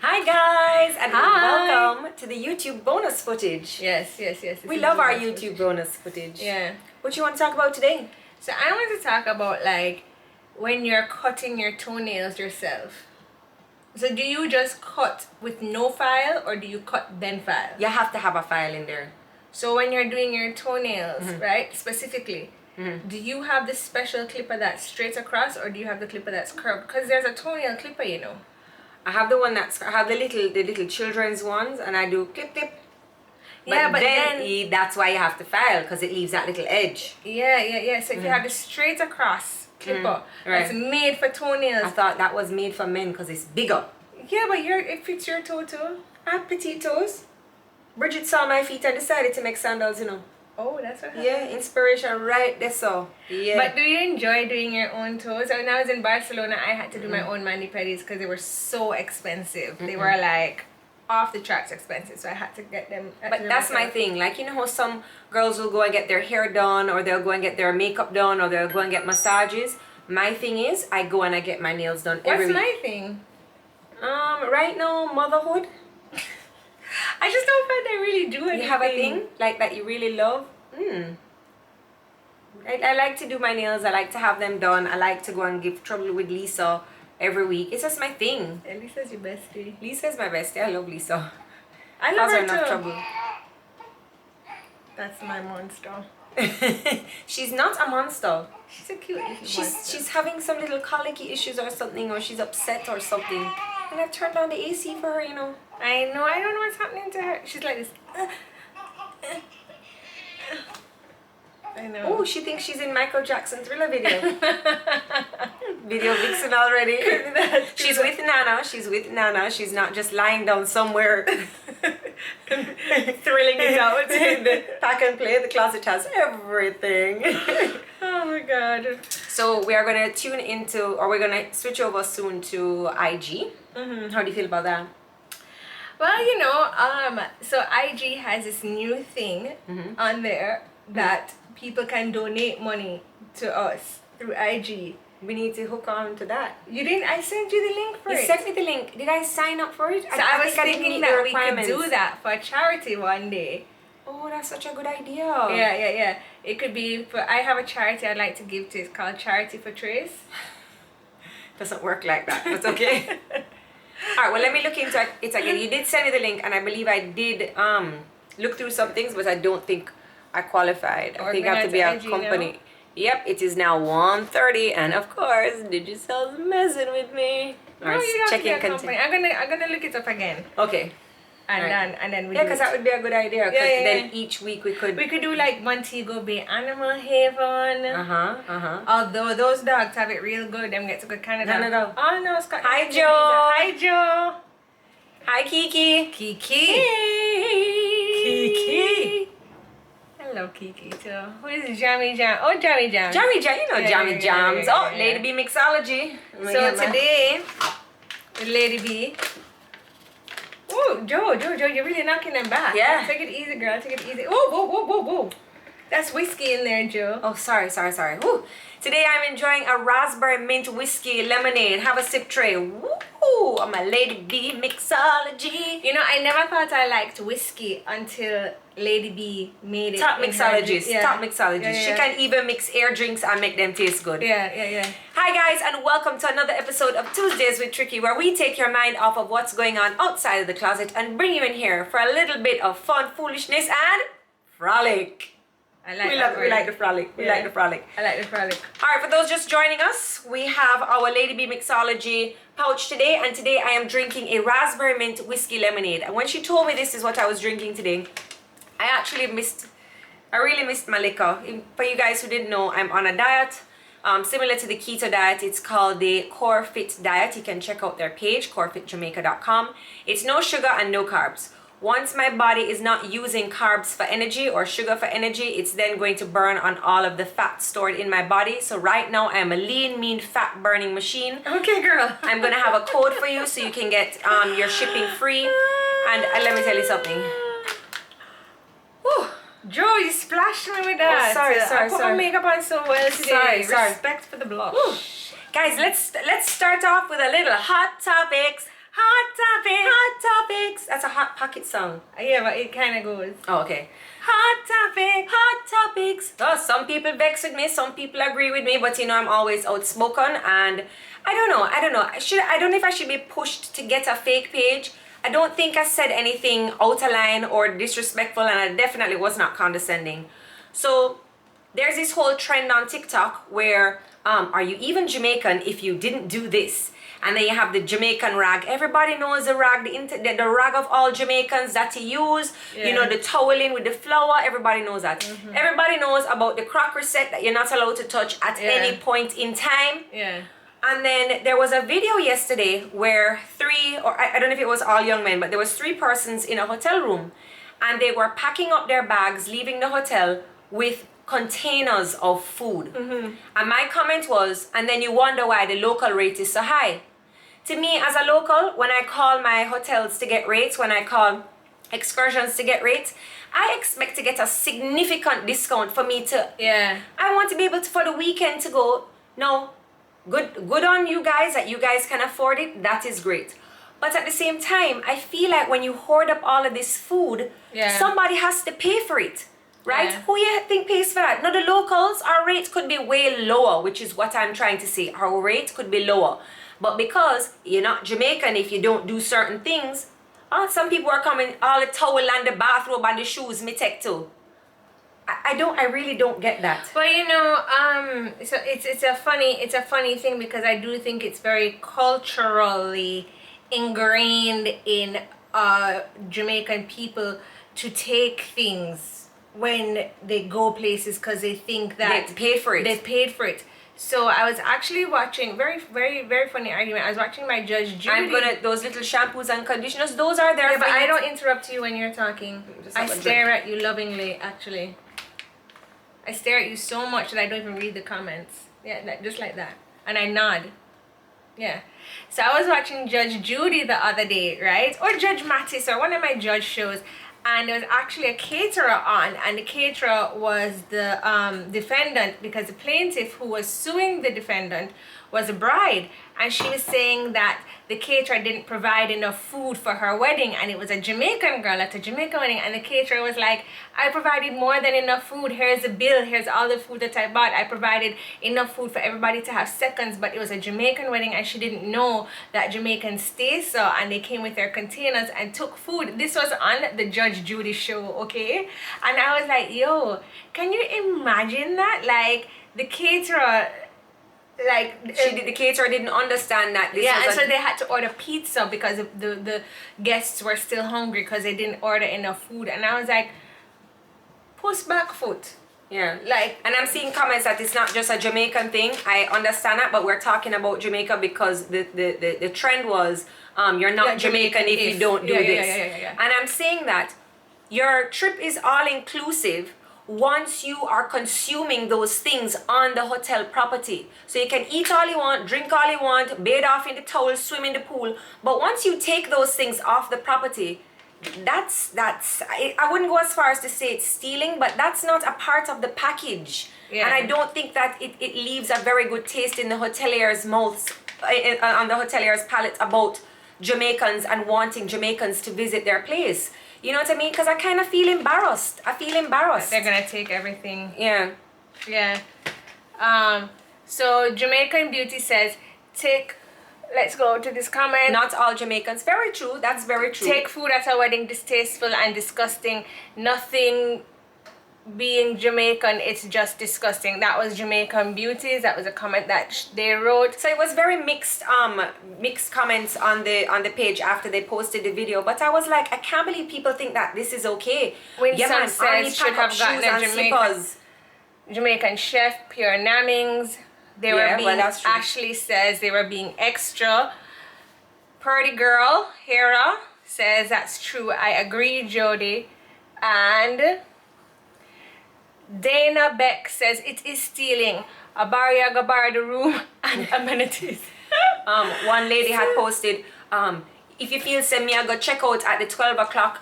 Hi guys, and Hi. welcome to the YouTube bonus footage. Yes. We love our YouTube bonus footage. Yeah. What you want to talk about today? So I want to talk about like when you're cutting your toenails yourself. So do you just cut with no file or do you cut then file? You have to have a file in there. So when you're doing your toenails, right, specifically, do you have the special clipper that's straight across or do you have the clipper that's curved? Because there's a toenail clipper, you know. I have the one I have the little children's ones, and I do clip. But Yeah, but then that's why you have to file, because it leaves that little edge. Yeah. So if you have the straight across clipper, Right. it's made for toenails. I thought that was made for men because it's bigger. Yeah, but it fits your toe too. I have petite toes. Bridget saw my feet and decided to make sandals, you know. Oh, that's what happened. Yeah, inspiration right there, so. Yeah. But do you enjoy doing your own toes? When I was in Barcelona, I had to do my own mani-pedis because they were so expensive. They were like off the charts expensive, so I had to get them. But that's my thing. Like, you know how some girls will go and get their hair done, or they'll go and get their makeup done, or they'll go and get massages. My thing is, I go and I get my nails done every week. What's my thing? Right now, motherhood. I just don't find I really do anything. You have a thing like that you really love? I like to do my nails. I like to have them done. I like to go and give trouble with Lisa every week. It's just my thing. And Lisa's your bestie. Lisa's my bestie. I love Lisa. I love Cause her enough too. trouble. That's my monster. She's not a monster. She's a cute little monster. She's having some little colicky issues or something, or she's upset or something. And I've turned on the AC for her, you know. I know. I don't know what's happening to her. She's like this. I know. Oh, she thinks she's in Michael Jackson's Thriller video. Video vixen already. She's with Nana. She's not just lying down somewhere thrilling it out in the pack and play. The closet has everything. Oh my god. So we are going to tune into, or we're going to switch over soon to IG. How do you feel about that? Well, you know, so IG has this new thing on there that people can donate money to us through IG. We need to hook on to that. You didn't? I sent you the link for it. You sent me the link. Did I sign up for it? So I was think I didn't thinking meet the that we could requirements. do that for charity one day. Oh, that's such a good idea. Yeah. It could be for, I have a charity I'd like to give to. It's called Charity for Trace. Doesn't work like that. That's okay. Alright, well, let me look into it again. You did send me the link, and I believe I did look through some things, but I don't think I qualified. I think I have to be a company. Now? Yep, it is now 1:30, and of course, Digicel's messing with me. No, you don't have to be a company. I'm gonna look it up again. Okay. And then we because that would be a good idea. Yeah. Then each week we could do like Montego Bay Animal Haven. Although those dogs have it real good, them get to go to Canada. Canada. Oh no, Scott. Hi Joe. Hi Joe. Hi Kiki. Kiki. Kiki. Hello Kiki too. Who is Jammy Jam? Oh, Jammy Jam. Jammy Jam, you know Jammy Jams. Oh, Lady Bee Mixology. So today, with Lady B. Oh, Joe, you're really knocking them back. Yeah. Take it easy, girl. Take it easy. Whoa. That's whiskey in there, Joe. Oh, sorry. Woo. Today I'm enjoying a raspberry mint whiskey lemonade. Have a sip tray. Woo! I'm a Lady Bee Mixology. You know, I never thought I liked whiskey until Lady B made it. Top mixologist. Yeah. Top mixologist. Yeah. She can even mix air drinks and make them taste good. Yeah. Hi guys, and welcome to another episode of Tuesdays with Tricky, where we take your mind off of what's going on outside of the closet and bring you in here for a little bit of fun, foolishness, and frolic. I like We like the frolic. We like the frolic. I like the frolic. Alright, for those just joining us, we have our Lady Bee Mixology pouch today, and today I am drinking a raspberry mint whiskey lemonade. And when she told me this is what I was drinking today, I really missed my liquor. For you guys who didn't know, I'm on a diet similar to the keto diet. It's called the Core Fit diet. You can check out their page, corefitjamaica.com. It's no sugar and no carbs. Once my body is not using carbs for energy or sugar for energy, it's then going to burn on all of the fat stored in my body. So right now I am a lean, mean, fat burning machine. Okay, girl. I'm gonna have a code for you so you can get your shipping free. And let me tell you something. Whew. Joe, you splashed me with that. Oh, sorry. I put my makeup on so well today. Sorry. Respect for the blush. Whew. Guys, let's start off with a little hot topics. Hot hot pocket song? Yeah, but it kind of goes. Oh, okay. Hot topics. Oh, some people vex with me, some people agree with me, but you know I'm always outspoken, and I don't know. I don't know if I should be pushed to get a fake page. I don't think I said anything out of line or disrespectful, and I definitely was not condescending. So there's this whole trend on TikTok where are you even Jamaican if you didn't do this? And then you have the Jamaican rag. Everybody knows the rag, the rag of all Jamaicans that you use. Yeah. You know, the toweling with the flour. Everybody knows that. Mm-hmm. Everybody knows about the crocker set that you're not allowed to touch at any point in time. Yeah. And then there was a video yesterday where I don't know if it was all young men, but there was 3 persons in a hotel room. And they were packing up their bags, leaving the hotel with containers of food. Mm-hmm. And my comment was, and then you wonder why the local rate is so high. To me, as a local, when I call my hotels to get rates, when I call excursions to get rates, I expect to get a significant discount for me to... Yeah. I want to be able to, for the weekend, to go, no, good on you guys, that you guys can afford it. That is great. But at the same time, I feel like when you hoard up all of this food, somebody has to pay for it. Right? Yeah. Who you think pays for that? Now the locals, our rate could be way lower, which is what I'm trying to say. Our rate could be lower. But because you're not Jamaican, if you don't do certain things, some people are coming, all the towel and the bathrobe and the shoes, me take too. I really don't get that. But you know, so it's a funny thing, because I do think it's very culturally ingrained in Jamaican people to take things when they go places because they think that they paid for it. They paid for it. So I was actually watching very funny argument. I was watching my Judge Jodi. Those little shampoos and conditioners, those are there. Yeah, but I don't interrupt you when you're talking. I stare at you lovingly, actually. I stare at you so much that I don't even read the comments. Yeah, just like that. And I nod. Yeah. So I was watching Judge Jodi the other day, right? Or Judge Mattis, or one of my judge shows. And there was actually a caterer on, and the caterer was the defendant, because the plaintiff who was suing the defendant was a bride, and she was saying that the caterer didn't provide enough food for her wedding, and it was a Jamaican girl at a Jamaican wedding, and the caterer was like, I provided more than enough food, here's the bill, here's all the food that I bought, I provided enough food for everybody to have seconds, but it was a Jamaican wedding, and she didn't know that Jamaicans stay so, and they came with their containers and took food. This was on the Judge Jodi show, okay? And I was like, yo, can you imagine that? Like, the caterer, like the caterer didn't understand that this and so they had to order pizza because the guests were still hungry because they didn't order enough food. And I was like, push back foot. Yeah, like, and I'm seeing comments that it's not just a Jamaican thing. I understand that, but we're talking about Jamaica because the trend was you're not Jamaican if you don't do this. And I'm saying that your trip is all inclusive once you are consuming those things on the hotel property. So you can eat all you want, drink all you want, bathe off in the towel, swim in the pool. But once you take those things off the property, I wouldn't go as far as to say it's stealing, but that's not a part of the package. And I don't think that it leaves a very good taste in the hoteliers' mouths, on the hoteliers' palate about Jamaicans and wanting Jamaicans to visit their place. You know what I mean? Because I kind of feel embarrassed. They're gonna take everything. Yeah. So Jamaican Beauty says, let's go to this comment. Not all Jamaicans. Very true. That's very true. Take food at a wedding distasteful and disgusting. Nothing being Jamaican, it's just disgusting. That was Jamaican Beauties. That was a comment that they wrote. So it was very mixed comments on the page after they posted the video. But I was like, I can't believe people think that this is okay. Winston says should have gotten a Jamaican chef, pure nammings. They were being, Ashley says they were being extra. Purdy girl, Hera, says that's true. I agree, Jodi. And Dana Beck says it is stealing. A barrier go bar the room and amenities. One lady had posted, if you feel say me I go check out at the 12 o'clock,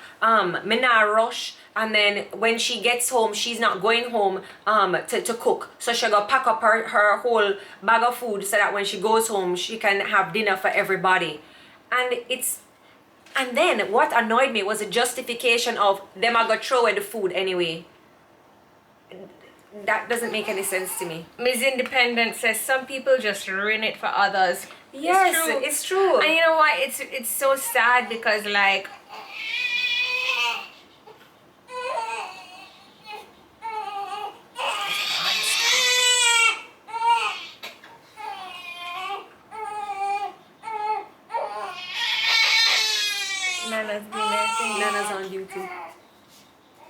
me nah rush. And then when she gets home, she's not going home to cook. So she'll go pack up her whole bag of food so that when she goes home, she can have dinner for everybody. And it's And then what annoyed me was a justification of them are gonna throw away the food anyway. That doesn't make any sense to me. Ms. Independent says some people just ruin it for others. Yes, it's true. And you know what? It's so sad because like Nana's been there singing. Nana's on duty.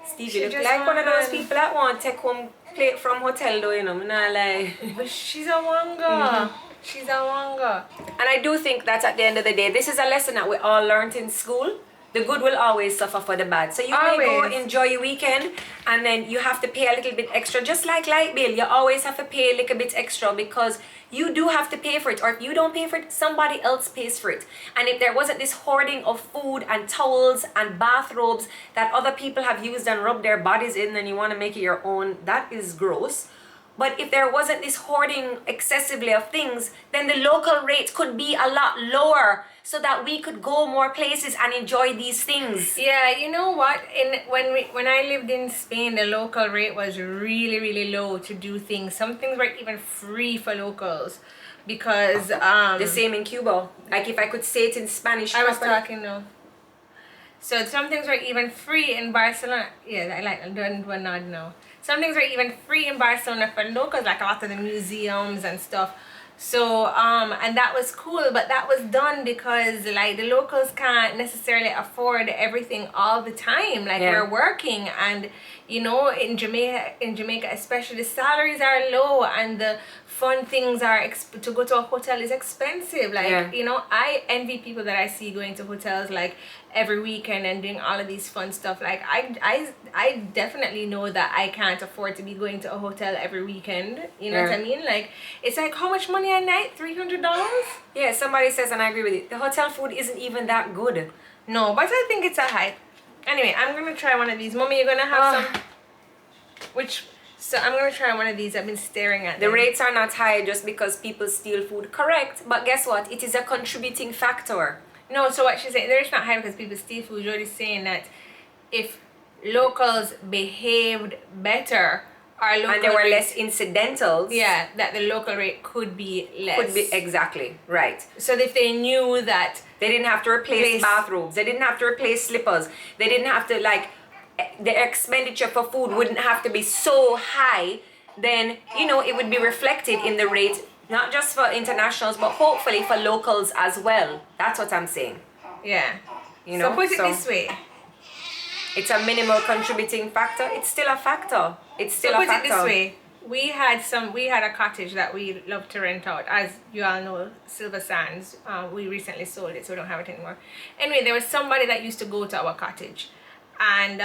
Stevie She look just like one of those want- people that want to take home plate from hotel though, you know. I'm not like. But she's a wanga. She's a wanga. And I do think that at the end of the day, this is a lesson that we all learned in school. The good will always suffer for the bad. So you may go Always. enjoy your weekend and then you have to pay a little bit extra. Just like light bill, you always have to pay a little bit extra because you do have to pay for it. Or if you don't pay for it, somebody else pays for it. And if there wasn't this hoarding of food and towels and bathrobes that other people have used and rubbed their bodies in and you want to make it your own, that is gross. But if there wasn't this hoarding excessively of things, then the local rate could be a lot lower so that we could go more places and enjoy these things. Yeah, you know what? When I lived in Spain, the local rate was really low to do things. Some things were even free for locals because The same in Cuba. Like if I could say it in Spanish. I was properly. talking now. So some things were even free in Barcelona. Yeah, I'm doing one nod now. Some things were even free in Barcelona for locals, like a lot of the museums and stuff. So and that was cool, but that was done because like the locals can't necessarily afford everything all the time. Like we're working, and you know, in Jamaica especially, the salaries are low and the fun things are to go to a hotel is expensive. Like you know, I envy people that I see going to hotels like every weekend and doing all of these fun stuff. Like I definitely know that I can't afford to be going to a hotel every weekend. You know what I mean? Like it's like how much money a night? $300? Yeah, somebody says, and I agree with you, the hotel food isn't even that good. No, but I think it's a hype. Anyway, I'm gonna try one of these. Mommy, you're gonna have some. So I'm gonna try one of these. I've been staring at The them. rates are not high just because people steal food. Correct, but guess what? It is a contributing factor. No, so what she's saying, they're not high because people steal food. Jodi's saying that if locals behaved better, our local And there were rate- less incidentals. Yeah, that the local rate could be less. Could be exactly right. So if they knew that They didn't have to replace bathrobes. They didn't have to replace slippers. They didn't have to the expenditure for food wouldn't have to be so high. Then you know it would be reflected in the rate, not just for internationals, but hopefully for locals as well. That's what I'm saying. yeah. You know. So put it this way. It's a minimal contributing factor. It's still a factor. It's still So a put factor. it this way. We had a cottage that we love to rent out. As you all know, Silver Sands. We recently sold it, so we don't have it anymore. Anyway, there was somebody that used to go to our cottage, and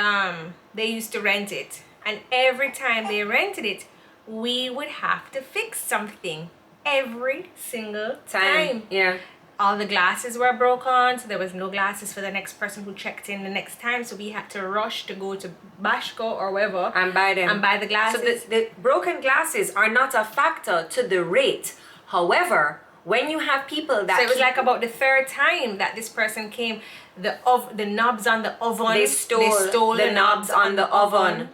they used to rent it. And every time they rented it, we would have to fix something every single time. Yeah. All the glasses were broken, so there was no glasses for the next person who checked in the next time. So we had to rush to go to Bashco or wherever And buy them. and buy the glasses. So the broken glasses are not a factor to the rate. However, when you have people that So it was like about the third time that this person came, the knobs on the oven. They stole the knobs on the oven.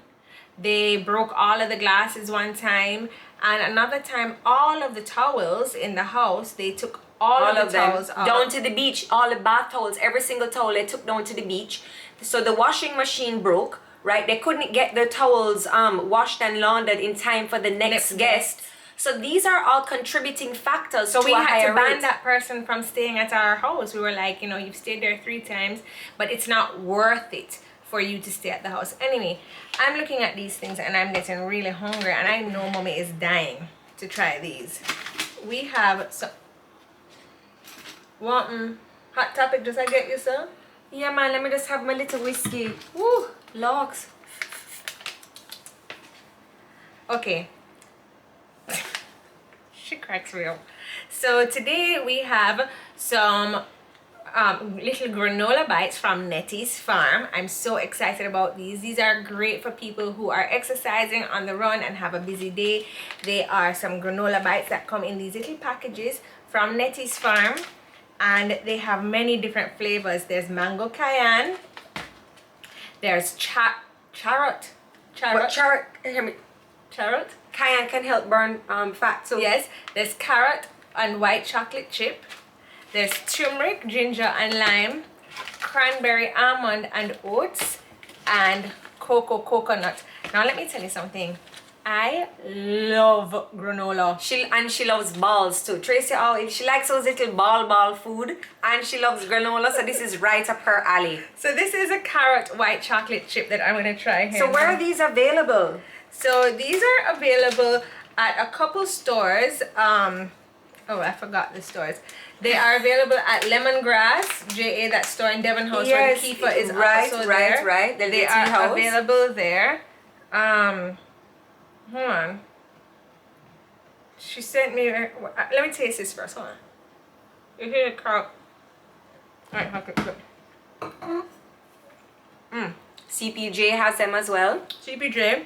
They broke all of the glasses one time, and another time all of the towels in the house, they took all of the towels out. down to the beach. All the bath towels, every single towel they took down to the beach. So the washing machine broke, right? They couldn't get the towels washed and laundered in time for the next guest. So these are all contributing factors So to we a had higher to ban rate. that person from staying at our house. We were like, you know, you've stayed there 3 times, but it's not worth it for you to stay at the house. Anyway, I'm looking at these things and I'm getting really hungry, and I know Mommy is dying to try these. We have some hot topic. Does I get you, sir? Yeah, man, let me just have my little whiskey. Woo, logs. Okay. She cracks me up. So today we have some little granola bites from Netty's farm. I'm so excited about these. These are great for people who are exercising on the run and have a busy day. They are some granola bites that come in these little packages from Netty's farm. and they have many different flavors. There's mango cayenne, there's carrot. What carrot? Hear me. Carrot? Cayenne can help burn fat too. Yes, there's carrot and white chocolate chip. There's turmeric, ginger and lime, cranberry, almond and oats, and coconut. Now let me tell you something. I love granola. She loves balls too. Tracy, she likes those little ball food, and she loves granola. So this is right up her alley. So this is a carrot white chocolate chip that I'm gonna try here. So where are these available? So these are available at a couple stores. Oh, I forgot the stores. They are available at Lemongrass, JA, that store in Devon House, Yes, where the Kifa is right, also right, there. right. The They Netty are house. available there. Hold on. She sent me. Let me taste this first. Hold on. You hear the crowd? Alright, CPJ has them as well. CPJ.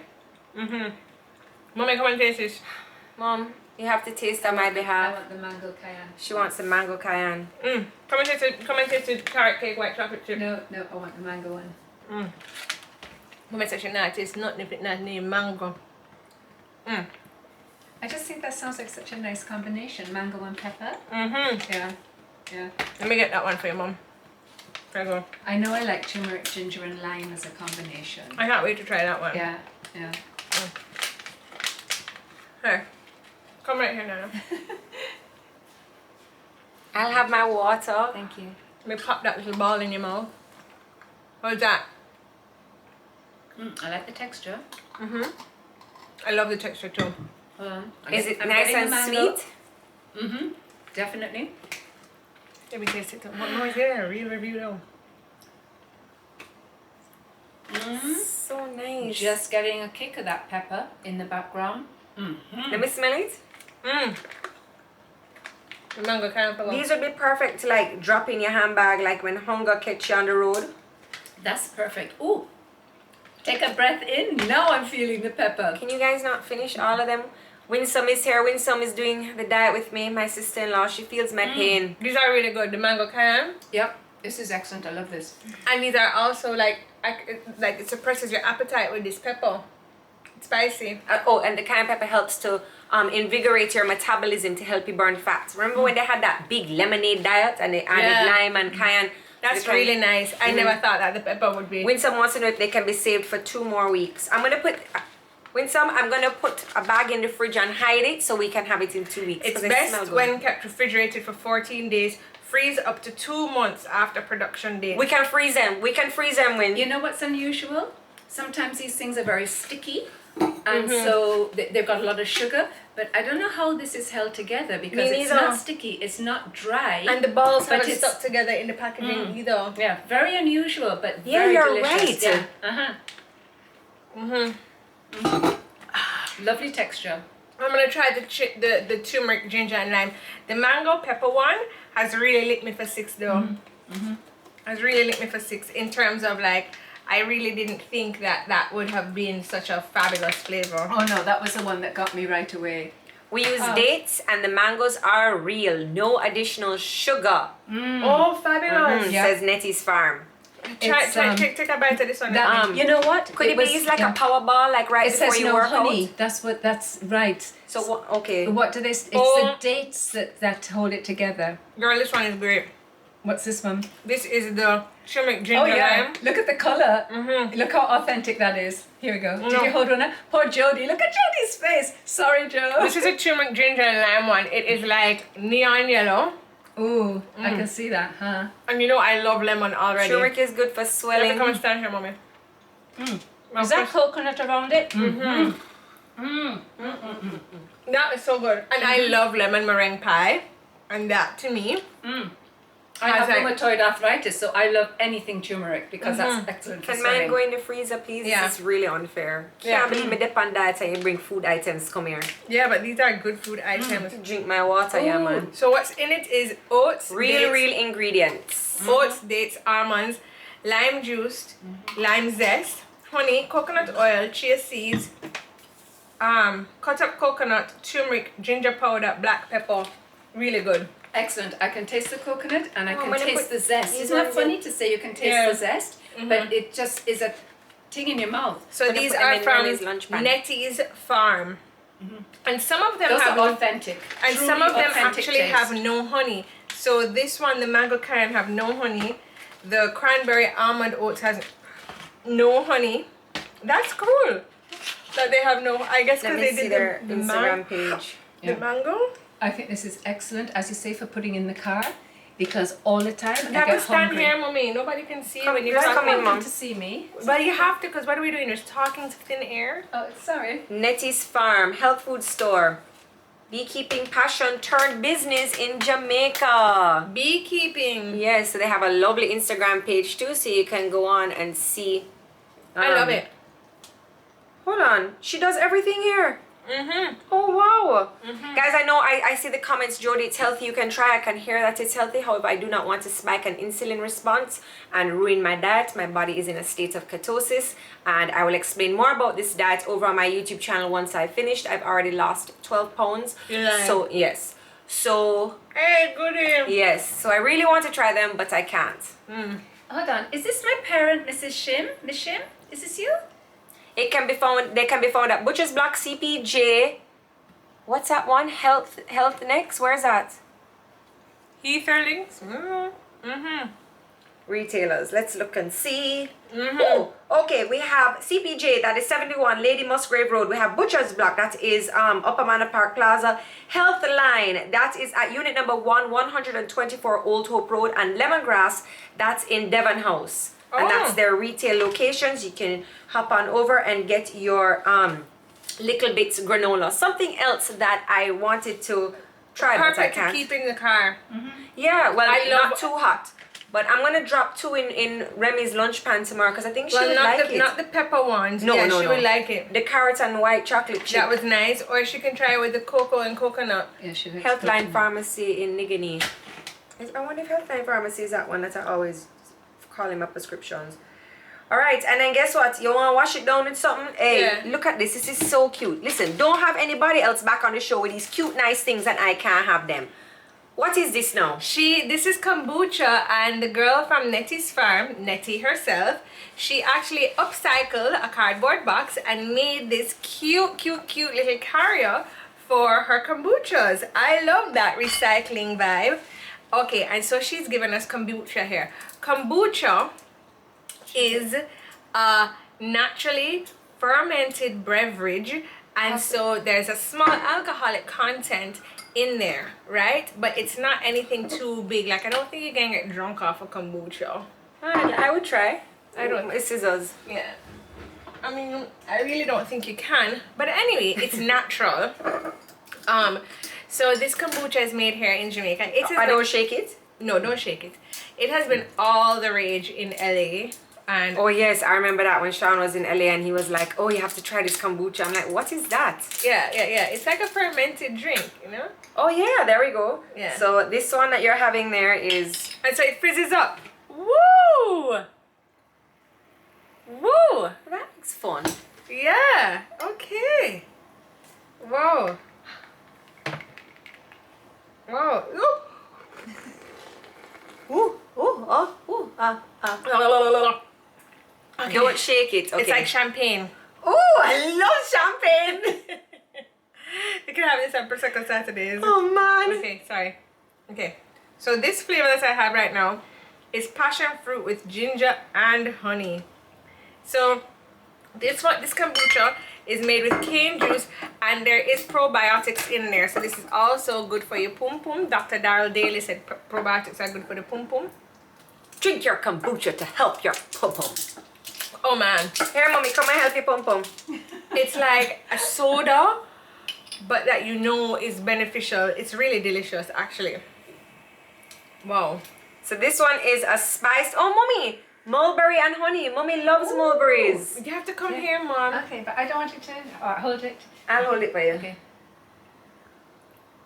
Mommy, come and taste this. Mom, you have to taste on my I behalf. want the mango cayenne. She wants the mango cayenne. Come and taste the carrot cake white chocolate chip. No, I want the mango one. Mommy said she not taste nothing if it not named mango. I just think that sounds like such a nice combination, mango and pepper. Yeah. Let me get that one for you, Mom. There you go. I know I like turmeric, ginger, and lime as a combination. I can't wait to try that one. Yeah. Here. Come right here now. I'll have my water. Thank you. Let me pop that little ball in your mouth. How's that? I like the texture. I love the texture too. Is it I'm nice getting and the mango. sweet? Definitely. Let me taste it too. What noise there? A real review though. So nice. Just getting a kick of that pepper in the background. Let me smell it. The mango cayenne pepper. These would be perfect to like drop in your handbag, like when hunger catch you on the road. That's perfect. Ooh. Take a breath in. Now I'm feeling the pepper. Can you guys not finish all of them? Winsome is here. Winsome is doing the diet with me. My sister-in-law. She feels my pain. These are really good. The mango cayenne. Yep. This is excellent. I love this. And these are also like it suppresses your appetite with this pepper. It's spicy. Oh, and the cayenne pepper helps to invigorate your metabolism to help you burn fat. Remember when they had that big lemonade diet and they added lime and cayenne? That's really nice. I never thought that the pepper would be. Winsome wants to know if they can be saved for 2 more weeks. I'm gonna put Winsome, I'm gonna put a bag in the fridge and hide it so we can have it in 2 weeks. It's 'cause they smell best good. when kept refrigerated for 14 days. Freeze up to 2 months after production date. We can freeze them. We can freeze them when You know what's unusual? Sometimes these things are very sticky, and so they've got a lot of sugar. But I don't know how this is held together because it's not sticky, it's not dry. And the balls But haven't it's- stuck together in the packaging either. Yeah, very unusual, but Yeah, very you're delicious. right. Yeah. Lovely texture. I'm gonna try the turmeric, ginger, and lime. The mango pepper one has really lit me for 6 though. Has really lit me for 6 in terms of like, I really didn't think that would have been such a fabulous flavor. Oh no, that was the one that got me right away. we use dates and the mangoes are real. No additional sugar. Oh, fabulous! Yeah. Says Netty's farm. Take a bite of this one. That, you know what? Could it be used like a power ball, like right It before says you no work honey. out? That's right. So what? Okay. What do they? It's the dates that hold it together. Girl, this one is great. What's this one? This is the turmeric, ginger, lime. Look at the color. Look how authentic that is. Here we go. Did you hold one up? Poor Jodi. Look at Jodi's face. Sorry, Jo. This is a turmeric, ginger, and lime one. It is like neon yellow. Ooh, I can see that, huh? And you know I love lemon already. Turmeric is good for Let me swelling. come and stand here, mommy. Is that coconut around it? That is so good. And I love lemon meringue pie. And that, to me, I have like- rheumatoid arthritis, so I love anything turmeric because that's excellent for Can mine swelling. go in the freezer, please? Yeah. This is really unfair. Yeah. Can't believe me dip on diet and you bring food items. Come here. yeah, but these are good food items. Drink my water, yeah, man. So what's in it is oats, Real dates, ingredients. oats, dates, almonds, lime juice, lime zest, honey, coconut oil, chia seeds, cut up coconut, turmeric, ginger powder, black pepper. Really good. Excellent. I can taste the coconut and I Oh, I'm can gonna taste put the zest. these Isn't that ones funny to say you can taste the zest? But it just is a thing in your mouth. So I'm gonna these put them are in from Remy's lunch pan. Netty's farm. And some of them Those have are authentic. and truly some of them authentic actually taste. have no honey. So this one, the mango can have no honey. The cranberry almond oats has no honey. That's cool. That they have no. I guess Let because me they see did their the Instagram page. the mango. I think this is excellent, as you say, for putting in the car, because all the time You I have to get stand hungry. here, mommy. Nobody can see you Come, when you're let's talking. come in, Mom. To see me. But you have to, because what are we doing? We're talking to thin air. Oh, sorry. Netty's Farm, health food store. Beekeeping passion turned business in Jamaica. Beekeeping. Yes, so they have a lovely Instagram page too, so you can go on and see. I love it. Hold on, she does everything here. Mm-hmm. Oh wow. Guys, I know I see the comments, Jodi, it's healthy, you can try. I can hear that it's healthy. However, I do not want to spike an insulin response and ruin my diet. My body is in a state of ketosis, and I will explain more about this diet over on my YouTube channel once I've finished. I've already lost 12 pounds. You lying. So yes. So Hey, goody. yes. So I really want to try them, but I can't. Hold on. Is this my parent, Mrs. Shim? Miss Shim? Is this you? It can be found. They can be found at Butcher's Block, CPJ. What's that one? Health Next. Where's that? Heatherlings. Mm-hmm. Retailers. Let's look and see. Oh, okay. We have CPJ. That is 71 Lady Musgrave Road. We have Butcher's Block. That is Upper Manor Park Plaza. Health Line. That is at unit number 124 Old Hope Road, and Lemongrass. That's in Devon House. And that's their retail locations. You can hop on over and get your Little Bits granola. Something else that I wanted to try, but I Perfect to can't. keep in the car. Yeah, well, I love- not too hot. But I'm gonna drop 2 in Remy's lunch pan tomorrow because I think she would not like the it. not the pepper ones. No, yeah, no, she no. would like it. The carrot and white chocolate chip. That was nice. Or she can try it with the cocoa and coconut. Yeah, she looks Healthline good. Pharmacy in Nigany. I wonder if Healthline Pharmacy is that one that I always call in my prescriptions. Alright, and then guess what? You want to wash it down with something? Hey, Yeah. look at this. This is so cute. Listen, don't have anybody else back on the show with these cute, nice things and I can't have them. What is this now? This is Kamboucha, and the girl from Netty's farm, Netty herself, she actually upcycled a cardboard box and made this cute little carrier for her kombuchas. I love that recycling vibe. Okay, and so she's given us kombucha here. Kombucha is a naturally fermented beverage, and so there's a small alcoholic content in there, right? But it's not anything too big. Like, I don't think you can get drunk off of kombucha. I would try. I don't. It's scissors. Yeah. I mean, I really don't think you can. But anyway, it's natural. So this kombucha is made here in Jamaica. I don't shake it? No, don't shake it. It has been all the rage in LA. And Oh yes, I remember that when Sean was in LA and he was like, oh, you have to try this kombucha. I'm like, what is that? yeah. It's like a fermented drink, you know? Oh yeah, there we go. Yeah. So this one that you're having there is... And so it fizzes up. Woo! Woo! That looks fun. Yeah. Okay. Wow. Wow. Okay. Don't shake it. Okay. It's like champagne. Oh, I love champagne. You can have this on Prosecco Saturdays. Oh man. Okay, sorry. Okay. So this flavor that I have right now is passion fruit with ginger and honey. So this kombucha is made with cane juice, and there is probiotics in there. So this is also good for your pum pum. Dr. Darrell Daly said probiotics are good for the pum pum. Drink your kombucha to help your pum pum. Oh man, Here, mommy, come and help your pum pum. it's like a soda, but that you know is beneficial. It's really delicious, actually. Wow. So this one is a spiced... Oh, mommy, mulberry and honey. Mommy loves mulberries. You have to come here, Mom. Okay, but I don't want you to hold it. I'll hold it for you. Okay.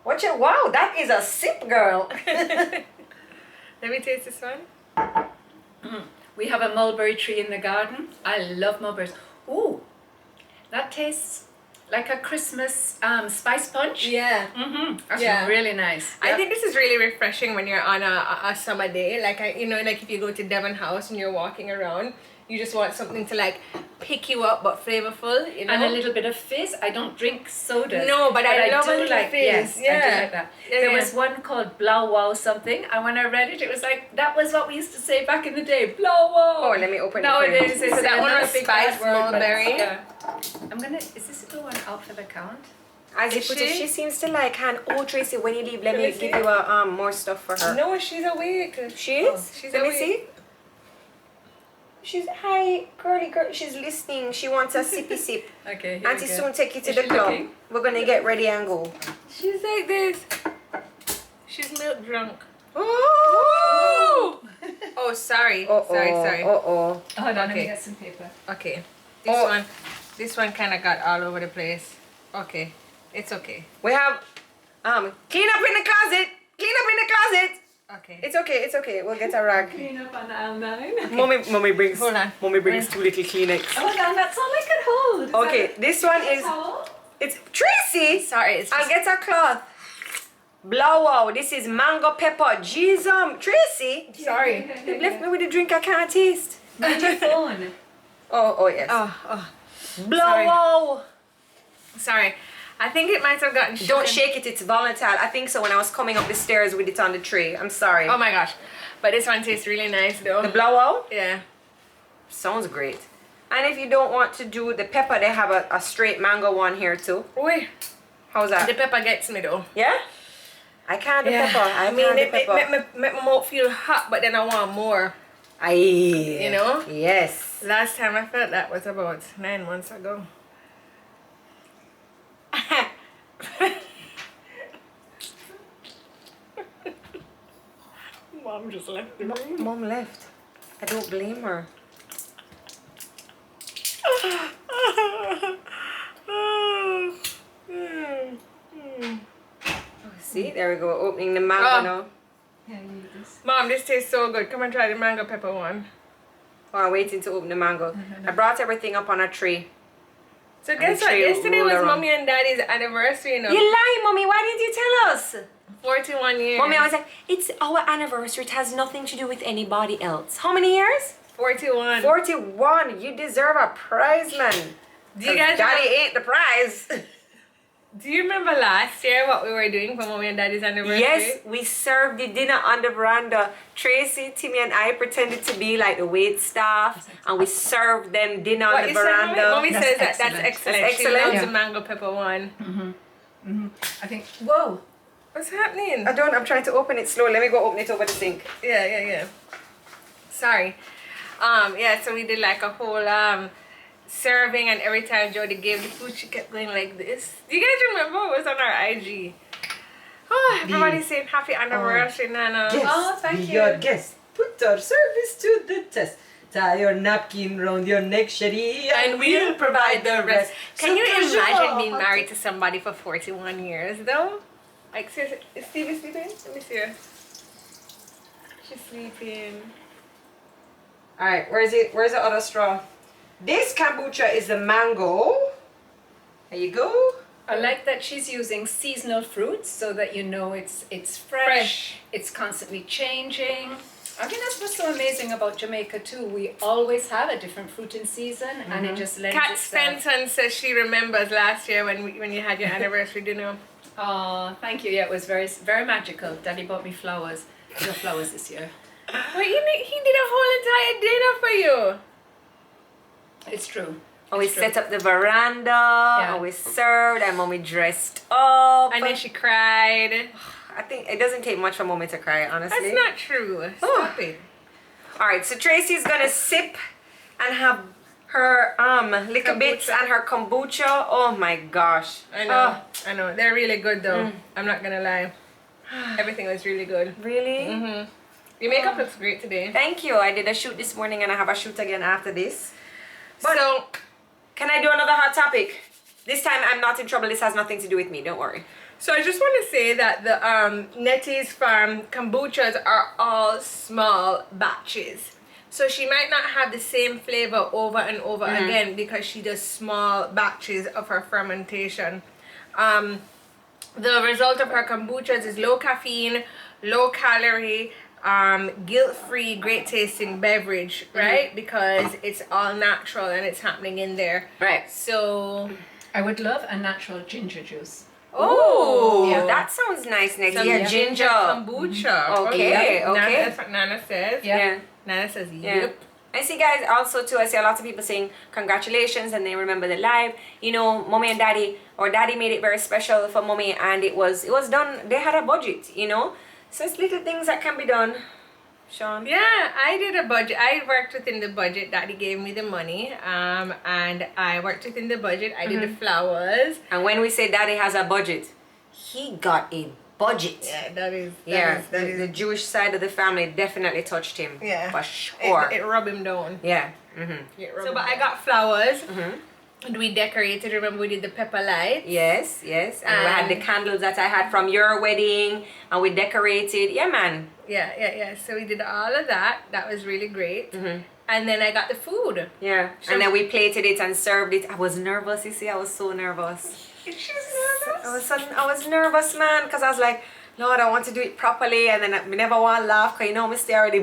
Watch it. Wow, that is a sip, girl. Let me taste this one. We have a mulberry tree in the garden. I love mulberries. Ooh, that tastes like a Christmas spice punch. Yeah. That's Yeah. really nice. I think this is really refreshing when you're on a summer day. Like, like if you go to Devon House and you're walking around, you just want something to like pick you up but flavorful, you know? And a little bit of fizz. I don't drink sodas. No, but I love a do little like fizz. Yes, Yeah. I do like that. Yeah, There yeah. was one called Blow Wow something, and when I read it, it was like that was what we used to say back in the day. Blow Wow. Oh, let me open it. Nowadays, it's So that one another was big spiced bad word, but mulberry. yeah. I'm gonna. Is this the one out for the count? As you Is put it, she? she seems to like hand. Oh, Tracy, when you leave, let me Let me give see. you a more stuff for her. No, she's awake. She is? She's Let me awake. see. She's hi, girly girl. She's listening. She wants a sippy sip. Okay. Here Auntie we go. soon take you to Is the she club. looking? We're gonna get ready and go. She's like this. She's milk drunk. Oh, Oh, sorry. oh, Sorry. oh, oh. Hold on, let me Okay. get some paper. Okay. Oh. This one kind of got all over the place. Okay. It's okay. We have clean up in the closet. Clean up in the closet. Okay. It's okay. It's okay. We'll get a rag. Clean up on aisle 9. Mommy brings. Hold on. Mommy brings 2 little Kleenex. Hold on, that's all I could hold. Is Okay, that this one a is. towel? It's Tracy. Sorry. It's I'll just, get a cloth. Blow out. This is mango pepper. Jeez, Tracy. sorry. They left me with a drink I can't taste. Mind your phone. Oh yes. Oh. Blow sorry. out. Sorry. I think it might have gotten Don't shaken. shake it. It's volatile. I think so when I was coming up the stairs with it on the tray. I'm sorry. Oh my gosh. But this one tastes really nice though. The blow out Yeah. sounds great. And if you don't want to do the pepper, they have a straight mango one here too. Wait. How's that? The pepper gets me though. Yeah? I can't do Yeah. pepper. I mean, can't do it pepper. make my mouth feel hot, but then I want more. Aye. You know? Yes. Last time I felt that was about 9 months ago. Mom just left the room. Mom left. I don't blame her. See, there we go. Opening the mango Oh. now. Yeah, you need this. Mom, this tastes so good. Come and try the mango pepper one. Oh, I'm waiting to open the mango. I brought everything up on a tray. So guess the what? tray Yesterday roll was around. Mommy and Daddy's anniversary, you know. You lie, Mommy. Why didn't you tell us? 41 years. Mommy, I was like, it's our anniversary. It has nothing to do with anybody else. How many years? 41. 41. You deserve a prize, man. Do you guys Daddy remember, ain't the prize. do you remember last year what we were doing for Mommy and Daddy's anniversary? Yes, we served the dinner on the veranda. Tracy, Timmy, and I pretended to be like the wait staff, and we served them dinner on What the you said, Mommy? veranda. Mommy That's says that's excellent. excellent. That's She excellent. loves Yeah. the mango pepper one. I think. Whoa. What's happening? I'm trying to open it slow. Let me go open it over the sink. Yeah. Sorry. Yeah, so we did like a whole serving, and every time Jodi gave the food, she kept going like this. Do you guys remember? It was on our IG. Oh, everybody's saying happy anniversary, Nana. Oh, thank be you. your guest. Put our service to the test. Tie your napkin round your neck, Sherry, And we'll provide the rest. Can So you casual. imagine being married to somebody for 41 years, though? Like, seriously, is Stevie sleeping? Let me see her. She's sleeping. All right, where's it? Where's the other straw? This kombucha is the mango. There you go. I like that she's using seasonal fruits so that you know it's fresh. Fresh. It's constantly changing. I mean, that's what's so amazing about Jamaica too. We always have a different fruit in season, and it just lends Kat itself. Spenton says she remembers last year when you had your anniversary dinner. Oh, thank you. Yeah, it was very magical. Daddy bought me flowers. No flowers this year. Well, he did a whole entire dinner for you. It's true. And we It's true. set up the veranda, and we served, and Mommy dressed up. And then she cried. I think it doesn't take much for Mommy to cry, honestly. That's not true. Stop it. All right, so Tracy's gonna sip and have her little bits Kombucha. and her kombucha. Oh my gosh. I know. Oh, I know. They're really good though. I'm not gonna lie. Everything was really good. really? Mm-hmm. Your makeup looks great today. Thank you. I did a shoot this morning and I have a shoot again after this. But So, can I do another hot topic? This time I'm not in trouble. This has nothing to do with me. Don't worry. so I just want to say that the Netty's Farm kombuchas are all small batches. So she might not have the same flavor over and over again because she does small batches of her fermentation. The result of her kombuchas is low caffeine, low calorie, guilt-free, great tasting beverage, right? Because it's all natural and it's happening in there. Right. So I would love a natural ginger juice. Oh, Yeah. that sounds nice, Netty. some Yeah, ginger. kombucha. Okay, okay. That's what Nana says. Yeah. Nana says, Yeah. yep. I see, guys, also too, I see a lot of people saying congratulations and they remember the live. You know, mommy and daddy, or daddy made it very special for mommy, and it was done. They had a budget, you know, so it's little things that can be done. Sean? Yeah, I did a budget. I worked within the budget. Daddy gave me the money, and I worked within the budget. I did the flowers. And when we say daddy has a budget, he got a budget. Yeah, that is. The Jewish side of the family definitely touched him. Yeah, for sure. It rubbed him down. Yeah. So, but I got flowers. And we decorated. Remember, we did the pepper light. Yes. And we had the candles that I had from your wedding, and we decorated. Yeah, man. Yeah. So we did all of that. That was really great. And then I got the food. Yeah. And then we plated it and served it. I was nervous. You see, I was so nervous. She was nervous. I was nervous, man, because I was like, Lord, I want to do it properly, and then I never want to laugh, because you know, I stay already.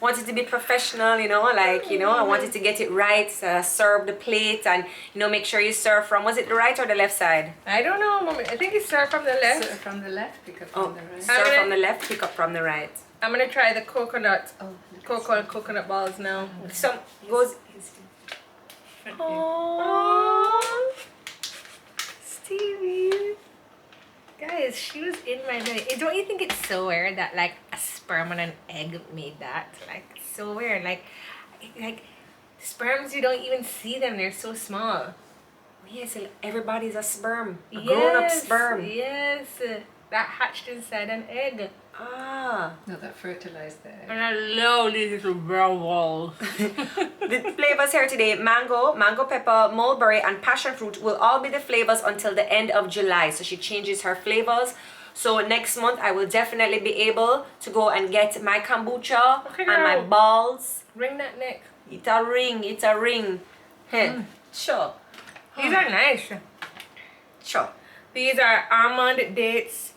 Wanted to be professional, you know, like, you know, I wanted to get it right, serve the plate, and, you know, make sure you serve from, was it the right or the left side? I don't know, Mommy. I think it's served from the left. Serve from the left, pick up from the right. Serve from the left, pick up from the right. I'm gonna try the coconut. Coconut balls now. Some goes. Oh, Stevie. Guys, she was in my belly. Don't you think it's so weird that like a sperm and an egg made that? Like, so weird. Like sperms, you don't even see them. They're so small. Yes, everybody's a sperm. A grown-up sperm. Yes. That hatched inside an egg. Ah. No, that fertilized the egg. And I love these little brown balls. The flavors here today, mango pepper, mulberry, and passion fruit will all be the flavors until the end of July. So she changes her flavors. So next month I will definitely be able to go and get my kombucha and my balls. Ring that neck. It's a ring. Hey, sure. These are nice. Sure. These are almond dates.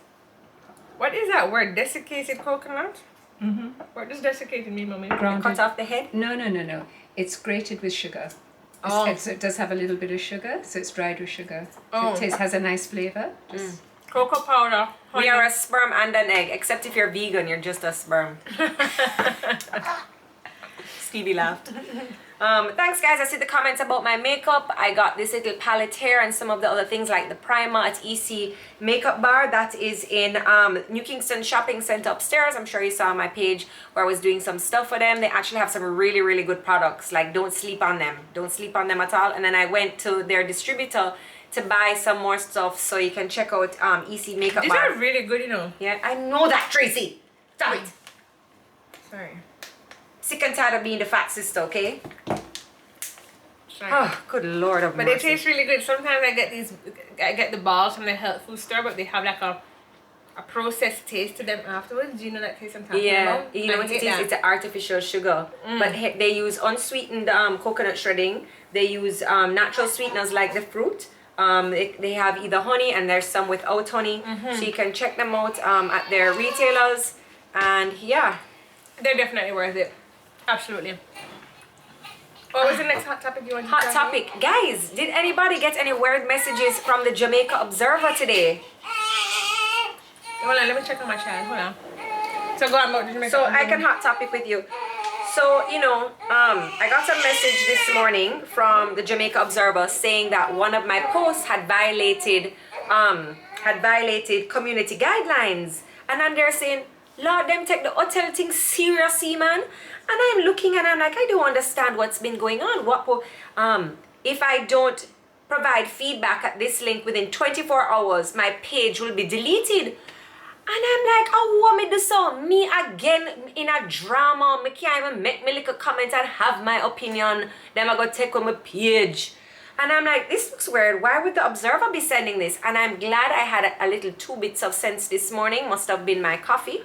What is that word? Desiccated coconut? What does desiccated mean, Mommy? Cut off the head? No. It's grated with sugar. So it does have a little bit of sugar, so it's dried with sugar. So it has a nice flavor. Just Cocoa powder. We are a sperm and an egg, except if you're vegan, you're just a sperm. Stevie laughed. Thanks, guys. I see the comments about my makeup. I got this little palette here and some of the other things like the primer at EC Makeup Bar. That is in New Kingston Shopping Center upstairs. I'm sure you saw on my page where I was doing some stuff for them. They actually have some really, really good products. Like, don't sleep on them. Don't sleep on them at all. And then I went to their distributor to buy some more stuff, so you can check out EC Makeup These Bar. are really good, you know. Yeah, I know that, Tracy. Stop it. Sorry. Sick and tired of being the fat sister, okay? Sorry. Oh, good Lord of But mercy. they taste really good. Sometimes I get the balls from the health food store, but they have like a processed taste to them afterwards. Do you know that taste I'm talking about? You know what it is? It's an artificial sugar. But they use unsweetened coconut shredding. They use natural sweeteners like the fruit. They have either honey, and there's some without honey. So you can check them out at their retailers. And yeah. They're definitely worth it. Absolutely. What was the next hot topic you wanted to Hot tell topic. Guys, did anybody get any weird messages from the Jamaica Observer today? Hold on, let me check on my child. Hold on. So go on about the Jamaica. So I can hot topic with you. So, you know, I got a message this morning from the Jamaica Observer saying that one of my posts had violated community guidelines. And then they're saying, Lord, them take the hotel thing seriously, man. And I'm looking and I'm like, I don't understand what's been going on. If I don't provide feedback at this link within 24 hours, my page will be deleted. And I'm like, I want me to do so. Me again in a drama. Me can't even make me little comment and have my opinion. Then I go take on my page. And I'm like, this looks weird. Why would the Observer be sending this? And I'm glad I had a little 2 bits of sense this morning. Must have been my coffee.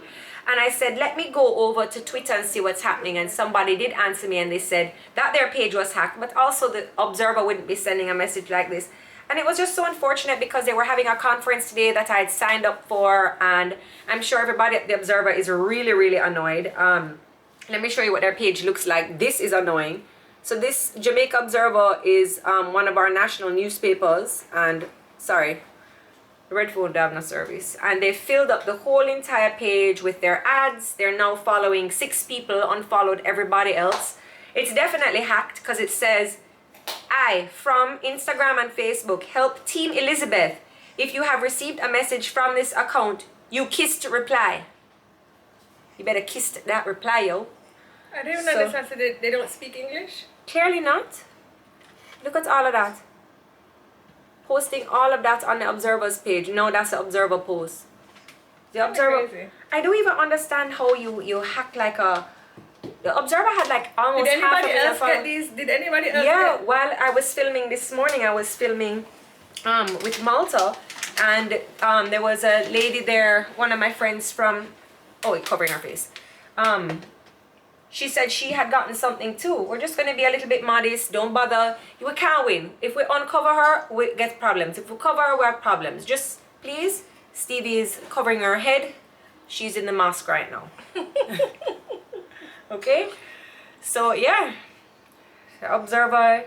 And I said, let me go over to Twitter and see what's happening. And somebody did answer me and they said that their page was hacked, but also the observer wouldn't be sending a message like this. And it was just so unfortunate because they were having a conference today that I had signed up for, and I'm sure everybody at the Observer is really, really annoyed. Let me show you what their page looks like. This is annoying. So this Jamaica Observer is one of our national newspapers, and sorry, the red phone don't have no service. And they filled up the whole entire page with their ads. They're now following 6 people, unfollowed everybody else. It's definitely hacked because it says, I, from Instagram and Facebook, help Team Elizabeth. If you have received a message from this account, you kissed reply. You better kiss that reply, yo. I don't even understand, so they don't speak English? Clearly not. Look at all of that. Posting all of that on the Observer's page. No, that's the Observer post. The Observer. Crazy. I don't even understand how you hack like a. The Observer had like almost Did half of anybody else their get these? Did anybody else Yeah, get? while I was filming this morning, I was filming with Malta, and there was a lady there, one of my friends from, covering her face. She said she had gotten something too. We're just going to be a little bit modest. Don't bother. We can't win. If we uncover her, we get problems. If we cover her, we have problems. Just please, Stevie is covering her head. She's in the mask right now. Okay? So, yeah. The Observer.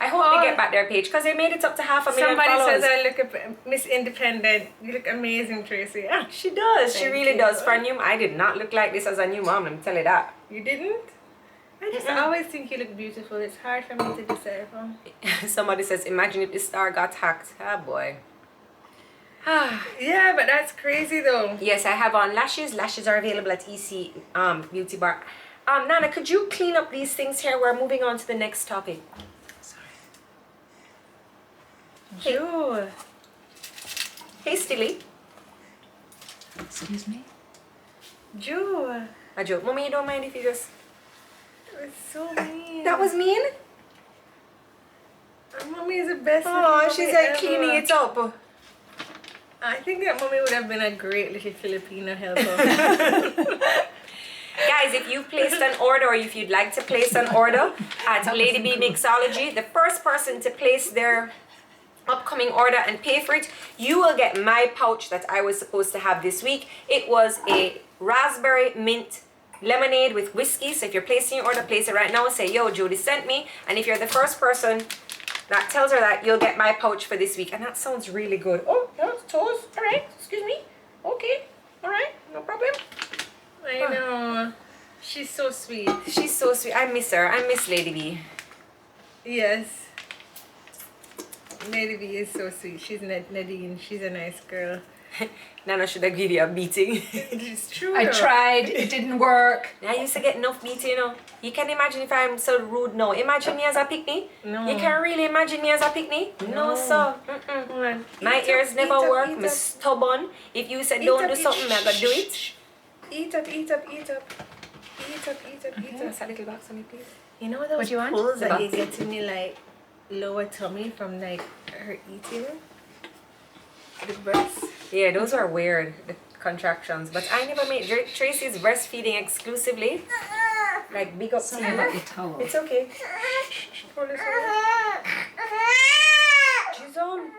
I hope they get back their page because they made it up to 500,000 Somebody followers. says I look Miss Independent. You look amazing, Tracy. Ah, She does. She Thank really you. does. For a new, I did not look like this as a new mom. Let me tell you that. you didn't? I just always think you look beautiful. It's hard for me to decipher. Somebody says, imagine if the star got hacked. Ah, boy. Yeah, but that's crazy though. Yes, I have on lashes. Lashes are available at EC Beauty Bar. Nana, could you clean up these things here? We're moving on to the next topic. Joe. Hey, Stilly. Excuse me? Joe. A joke. Mommy, you don't mind if you just... That was so mean. That was mean? Mommy is the best. Oh, little she's mommy like ever. cleaning it up. I think that mommy would have been a great little Filipino helper. Guys, if you've placed an order or if you'd like to place an order at Lady Bee Mixology, the first person to place their upcoming order and pay for it, you will get my pouch that I was supposed to have this week. It was a raspberry mint lemonade with whiskey. So if you're placing your order, place it right now. Say, yo, Jodi sent me. And if you're the first person that tells her that, you'll get my pouch for this week. And that sounds really good. Oh, no, toes. All right, excuse me. Okay, all right, no problem. I know. She's so sweet. She's so sweet. I miss her. I miss Lady B. Yes. Lady B is so sweet. She's Nadine. She's a nice girl. Nana should have given you a beating. It's true. I though. tried, it didn't work. I used to get enough beating, you know. You can imagine if I'm so rude now. Imagine me as a picnic. No. You can really imagine me as a picnic? No, No. sir. Come on. My Eat ears up, never eat up, work. eat I'm up. stubborn. If you said Eat don't up, do eat- something, I'm gonna do it. Eat up, eat up, eat up. Eat up, eat up, eat up. Just a little box for me, please. You know those What do you want? pulls The that you box. get to me like lower tummy from like her eating? The breast? Yeah, those are weird, the contractions. But I never made... Tracy's breastfeeding exclusively. Like, big up to Sorry you. about your towel. It's okay. Hold this one. She's on.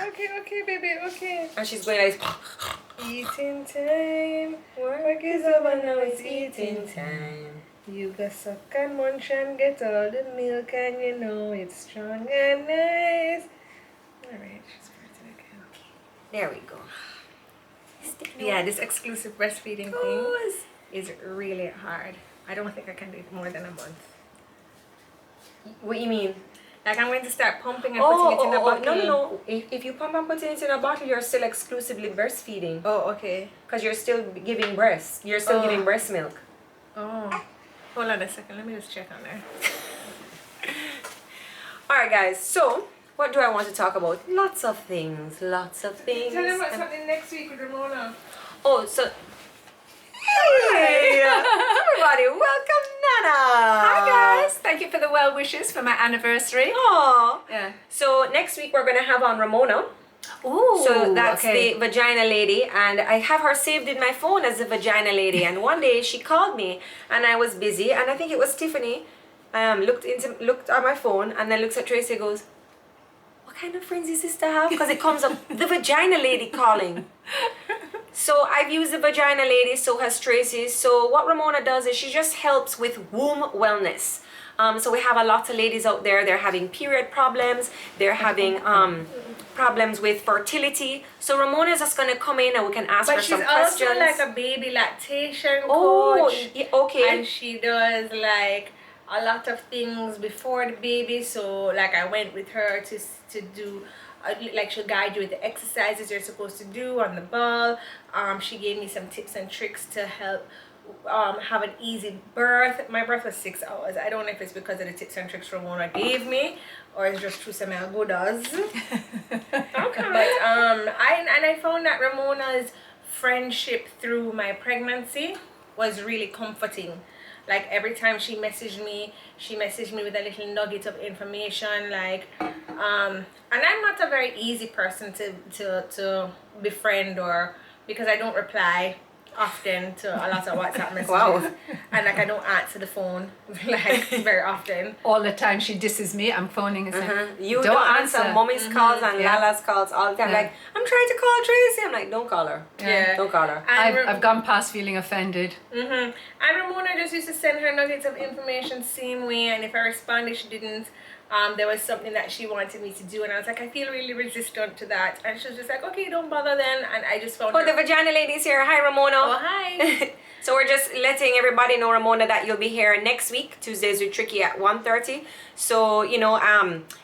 Okay, baby, okay. And she's going like... Eating time. Work is over now, it's eating time. You got suck and munch and get all the milk and you know it's strong and nice. Alright, she's farting again. There we go. Yeah, this exclusive breastfeeding thing is really hard. I don't think I can do it more than a month. What you mean? Like I'm going to start pumping and putting it in a bottle. No. If you pump and putting it in a bottle, you're still exclusively breastfeeding. Oh, okay. Because you're still giving breast. You're still giving breast milk. Oh. Hold on a second. Let me just check on there. Alright, guys. So, what do I want to talk about? Lots of things. Lots of things. Tell them what's happening next week with Ramona. Oh, so... Hey! Everybody, welcome Nana! Hi guys, thank you for the well wishes for my anniversary. Aww. Yeah. So next week we're going to have on Ramona. Ooh, So that's okay. the vagina lady, and I have her saved in my phone as the vagina lady. And one day she called me, and I was busy, and I think it was Tiffany. Looked at my phone, and then looks at Tracy and goes, "What kind of friends is this to have?" Because it comes up the vagina lady calling. So I've used the vagina lady, so has Tracy. So what Ramona does is she just helps with womb wellness. So we have a lot of ladies out there, they're having period problems, they're having problems with fertility. So Ramona is just gonna come in and we can ask her some questions. But she's also like a baby lactation Oh, coach. yeah, okay. And she does like a lot of things before the baby. So like I went with her to do like she'll guide you with the exercises you're supposed to do on the ball. She gave me some tips and tricks to help have an easy birth. My birth was 6 hours. I don't know if it's because of the tips and tricks Ramona gave me or it's just through some good does. Okay. But I found that Ramona's friendship through my pregnancy was really comforting. Like every time she messaged me with a little nugget of information, like and I'm not a very easy person to befriend, or because I don't reply often to a lot of WhatsApp messages. Wow. And like I don't answer the phone like very often. All the time she disses me, I'm phoning and saying, You don't answer mommy's calls and Yeah. Lala's calls all the time. Yeah. Like, I'm trying to call Tracy. I'm like, don't call her. Yeah. Don't call her. I've gone past feeling offended. And Ramona just used to send her nuggets of information same way, and if I responded she didn't, there was something that she wanted me to do, and I was like, I feel really resistant to that, and she was just like, okay, don't bother then, and I just found Oh, her. the vagina lady's here. Hi, Ramona. Oh, hi. So we're just letting everybody know, Ramona, that you'll be here next week, Tuesdays with Tricky at 1:30. So, you know,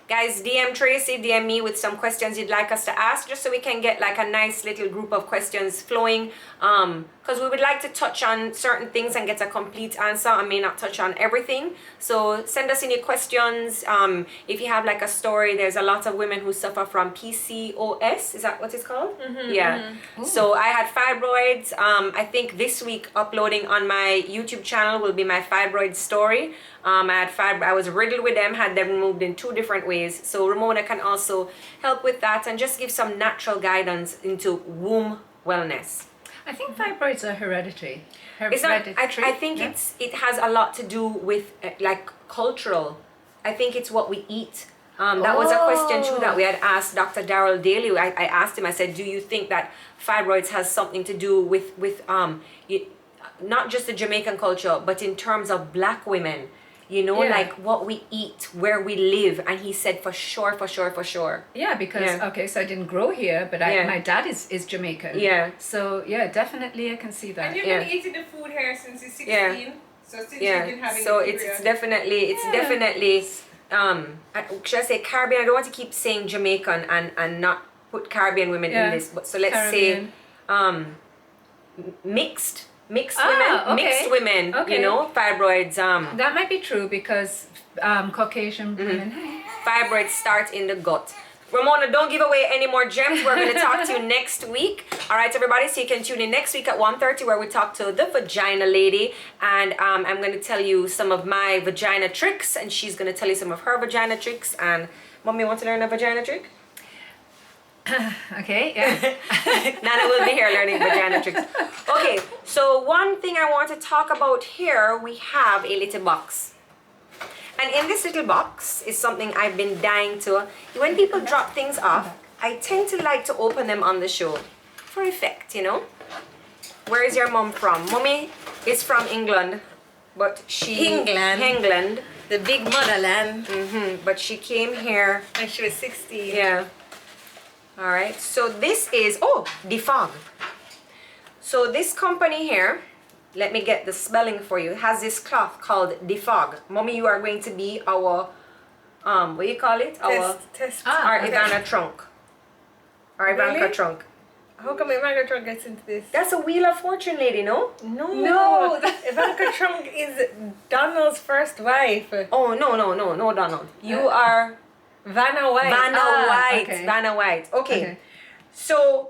guys, DM Tracy, DM me with some questions you'd like us to ask, just so we can get like a nice little group of questions flowing. Because we would like to touch on certain things and get a complete answer. I may not touch on everything. So send us any questions. If you have like a story, there's a lot of women who suffer from PCOS. Is that what it's called? Yeah. So I had fibroids. I think this week uploading on my YouTube channel will be my fibroid story. I was riddled with them, had them removed in 2 different ways. So Ramona can also help with that and just give some natural guidance into womb wellness. I think fibroids are hereditary. It's not, I think yeah. it has a lot to do with like cultural. I think it's what we eat. That was a question too that we had asked Dr. Darrell Daly. I asked him, I said, do you think that fibroids has something to do with not just the Jamaican culture, but in terms of black women? You know, like what we eat, where we live. And he said, for sure. Yeah, because, okay, so I didn't grow here, but my dad is Jamaican. Yeah. So, yeah, definitely I can see that. And you've been eating the food here since you're 16. So since you've been having So the it's definitely, should I say Caribbean? I don't want to keep saying Jamaican and not put Caribbean women in this. But so let's Caribbean. say mixed women, Okay. you know, fibroids. That might be true because Caucasian women. Fibroids start in the gut. Ramona, don't give away any more gems. We're going to talk to you next week. All right, everybody. So you can tune in next week at 1:30 where we talk to the vagina lady. And I'm going to tell you some of my vagina tricks. And she's going to tell you some of her vagina tricks. And Mommy, want to learn a vagina trick? Okay, yeah. Nana will be here learning vagina tricks. Okay, so one thing I want to talk about here, we have a little box. And in this little box is something I've been dying to. When people drop things off, I tend to like to open them on the show for effect, you know. Where is your mom from? Mommy is from England, but England. The big motherland. But she came here. And she was 16. Yeah. All right. So this is Defog. So this company here, let me get the spelling for you, has this cloth called Defog. Mommy, you are going to be our what do you call it? Our Ivana trunk. Our Ivanka Really? trunk. How come Ivanka Trunk gets into this? That's a Wheel of Fortune lady, no? No, Ivanka Trunk is Donald's first wife. Oh no, Donald. You are Vanna White. Okay. Vanna White. Okay. So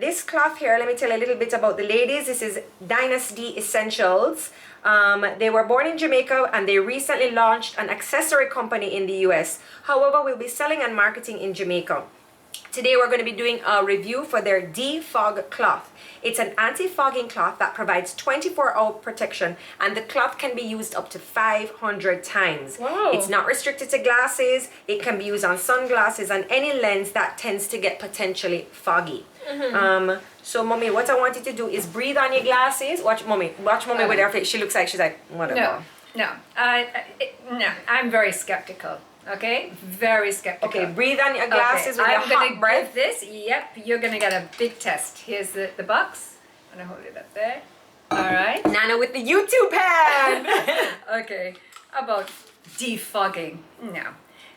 this cloth here, let me tell you a little bit about the ladies. This is Dynasty Essentials. They were born in Jamaica and they recently launched an accessory company in the US. However, we'll be selling and marketing in Jamaica. Today we're going to be doing a review for their defog cloth. It's an anti-fogging cloth that provides 24-hour protection, and the cloth can be used up to 500 times. Wow. It's not restricted to glasses. It can be used on sunglasses and any lens that tends to get potentially foggy. So mommy, what I want you to do is breathe on your glasses. Watch mommy with her face. She looks like she's like, whatever. No, I'm very skeptical. Okay, very skeptical. Okay, breathe on your glasses with your I'm gonna hot breath. give this. Yep, you're gonna get a big test. Here's the box. I'm gonna hold it up there. All right. Nana with the YouTube hand. Okay, about defogging. No.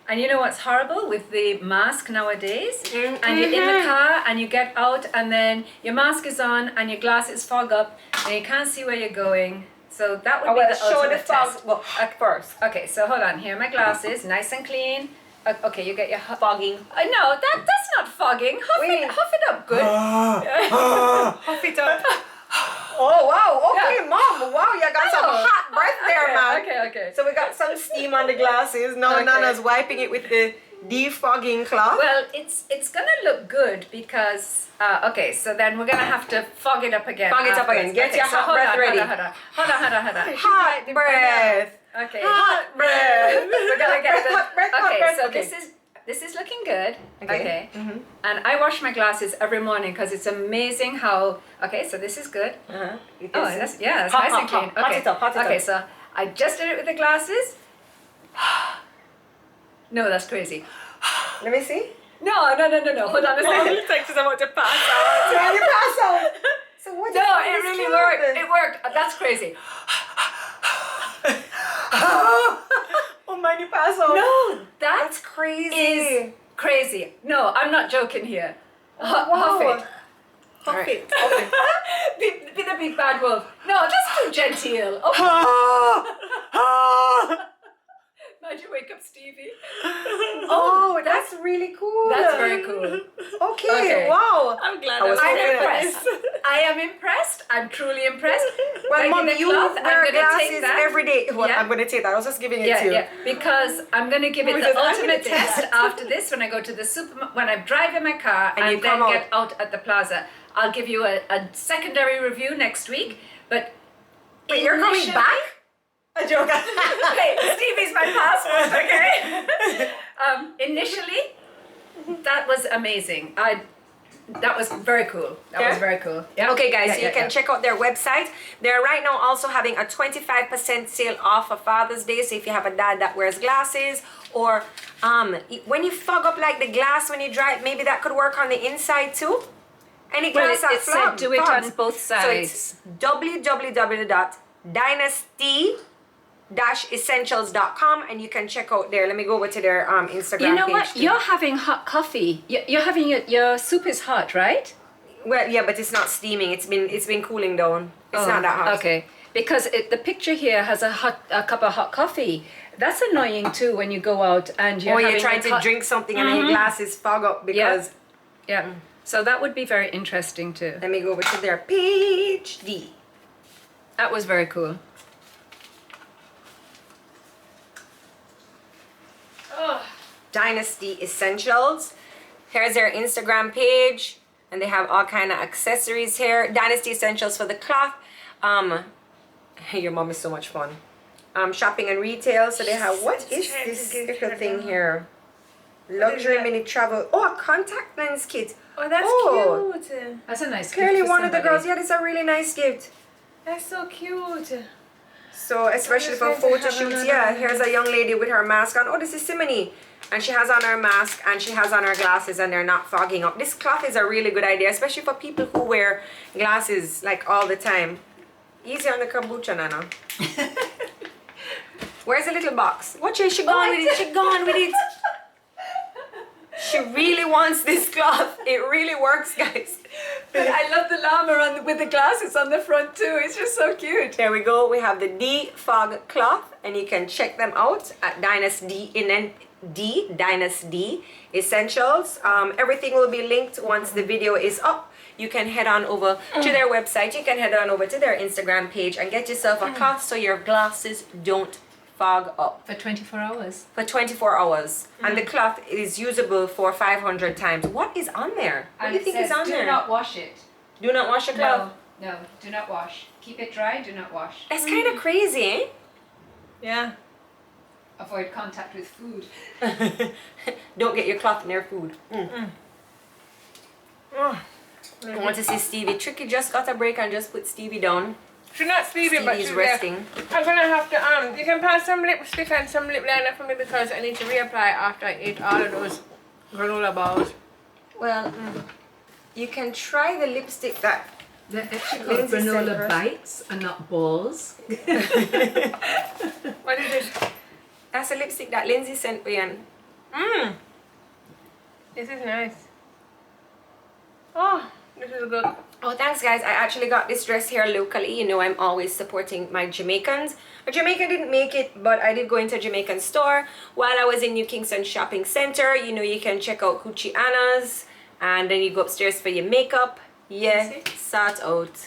And you know what's horrible with the mask nowadays? And you're in the car and you get out and then your mask is on and your glasses fog up and you can't see where you're going. So that would be the show the ultimate fog test. well, first. Okay, so hold on. Here are my glasses, nice and clean. Okay, you get your Fogging. no, that's not fogging. Huff it up, good. Huff it up. Oh wow, okay, mom. Wow, you got some hot breath there, man. Okay. So we got some steam on the glasses. Now Okay. Nana's wiping it with the defogging cloth. Well, it's gonna look good because okay, so then we're gonna have to fog it up again. Fog it up again. afterwards. Get Okay, your so hot hold breath on, ready. Hold on. Hot breath. Okay. Hot breath. We're gonna get the. Hot breath, hot Okay, breath. so Okay. this is looking good. Okay. Okay. And I wash my glasses every morning because it's amazing how. Okay, so this is good. Uh-huh. Oh, that's nice Hot, and hot, clean. hot. Hot Okay. it up, hot it Okay, up. so I just did it with the glasses. No, that's crazy. Let me see. No. Hold on a second. It's like she's about to pass out. So you pass out. So what? No, it really worked. It worked. That's crazy. Oh man, you pass out. No, That's that's crazy. crazy. No, I'm not joking here. Wow. Huff it. Huff it. Be the big bad wolf. No, just too genteel. Oh, imagine wake up Stevie. Oh, that's really cool. That's very cool. Okay, Okay. wow. I'm glad I was I'm hoping impressed. I am impressed. I'm truly impressed. Well, Taking Mom, the you cloth, wear I'm gonna glasses take that. every day. Well, Yeah. I'm going to take that. I was just giving it Yeah, to you. yeah, because I'm gonna give it Because the I'm gonna ultimate take test that. after this when I go to the when I drive in my car And you and then come get out at the plaza. I'll give you a secondary review next week, but But you're coming initially- back? A joke. Hey, Stevie's my passport, okay? Initially, that was amazing. That was very cool. That was very cool. Yeah. Okay, guys, Yeah, so you yeah, can yeah. check out their website. They're right now also having a 25% sale off for Father's Day. So if you have a dad that wears glasses, or when you fog up like the glass when you drive, maybe that could work on the inside too. Any Well, glass that it said do it fogs. on both So it's www.dynasty-essentials.com, and you can check out there. Let me go over to their Instagram You know page what? too. You're having hot coffee. You're having your soup is hot, right? Well, yeah, but it's not steaming. It's been cooling down. It's not that hot. Oh, Okay, because the picture here has a cup of hot coffee. That's annoying too when you go out and you're Or you're having trying a to hot- drink something and then your glasses fog up because. Yeah. So that would be very interesting too. Let me go over to their page. That was very cool. Dynasty Essentials. Here's their Instagram page, and they have all kind of accessories here. Dynasty Essentials for the cloth. Your mom is so much fun. Shopping and retail. So they have, what is this little thing here? Luxury mini travel. Oh, a contact lens kit. Oh, that's cute. That's a nice gift Clearly for one of the somebody. girls. Yeah, this is a really nice gift. That's so cute. So especially just for going to photo have shoots, another yeah. one. Here's a young lady with her mask on. Oh, this is Simone. And she has on her mask and she has on her glasses and they're not fogging up. This cloth is a really good idea, especially for people who wear glasses like all the time. Easy on the Kamboucha, Nana. Where's the little box? Watch her, she gone with it, she gone with it. She really wants this cloth. It really works, guys. But I love the llama with the glasses on the front too. It's just so cute. There we go. We have the defog cloth, and you can check them out at Dynasty Essentials. Everything will be linked once the video is up. You can head on over to their website. You can head on over to their Instagram page and get yourself a cloth so your glasses don't fog up For 24 hours. for 24 hours. And the cloth is usable for 500 times. What is on there? What do you think is on there? Do not wash it. Do not wash your cloth. No, do not wash. Keep it dry, do not wash. That's kind of crazy, eh? Yeah. Avoid contact with food. Don't get your cloth near food. Oh. I want to see Stevie. Tricky just got a break and just put Stevie down. She's not sleeping, but Stevie's she's resting. there. I'm gonna have to you can pass some lipstick and some lip liner for me because I need to reapply after I ate all of those granola balls. Well, you can try the lipstick that They're actually Lindsay called said granola first. bites and not balls. What is this? that's a lipstick that Lindsay sent me and This is nice. Oh, this is good. oh, thanks guys. I actually got this dress here locally. You know, I'm always supporting my Jamaicans. A Jamaican didn't make it, but I did go into a Jamaican store while I was in New Kingston Shopping Center. You know, you can check out Hoochie Anna's and then you go upstairs for your makeup. Yeah, sort out.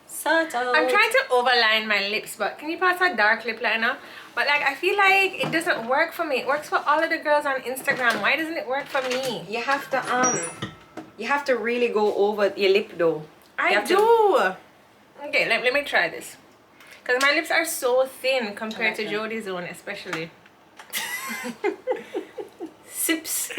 Sort out. I'm trying to overline my lips, but can you pass a dark lip liner? But like, I feel like it doesn't work for me. It works for all of the girls on Instagram. Why doesn't it work for me? You have to really go over your lip though. I have do. to- Okay, let me try this. Because my lips are so thin compared to Jodi's own, especially. Sips.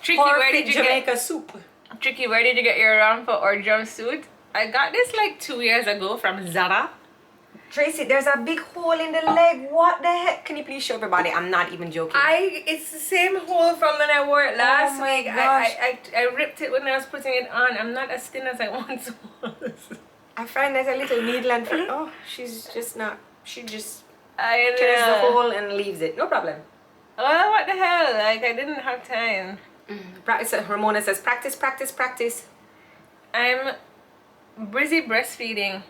Tricky, where Perfect did you Jamaica soup. Tricky, where did you get your rampa or jumpsuit? I got this like 2 years ago from Zara. Tracy, there's a big hole in the leg. What the heck? Can you please show everybody? I'm not even joking. It's the same hole from when I wore it last my week. gosh. I ripped it when I was putting it on. I'm not as thin as I once was. I find there's a little needle and oh, she's just not. She just I tears the know. hole and leaves it. No problem. Oh, what the hell? Like, I didn't have time. Practice. Ramona says practice, practice, practice. I'm busy breastfeeding.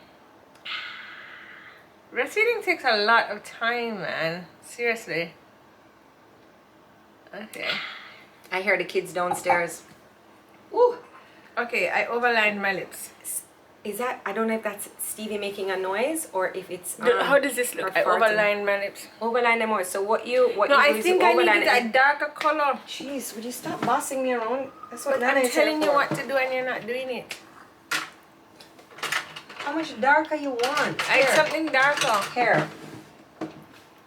Breastfeeding takes a lot of time, man. Seriously. Okay. I hear the kids downstairs. Ooh. Okay, I overlined my lips. Is that? I don't know if that's Stevie making a noise or if it's. How does this look? I or farting. overlined my lips. Overline them more. So what you No, do I is think you I overline needed it. a darker color. Jeez, would you stop bossing me around? That's what Nana I'm is here telling you for. what to do and you're not doing it. How much darker you want? I had something darker. Hair.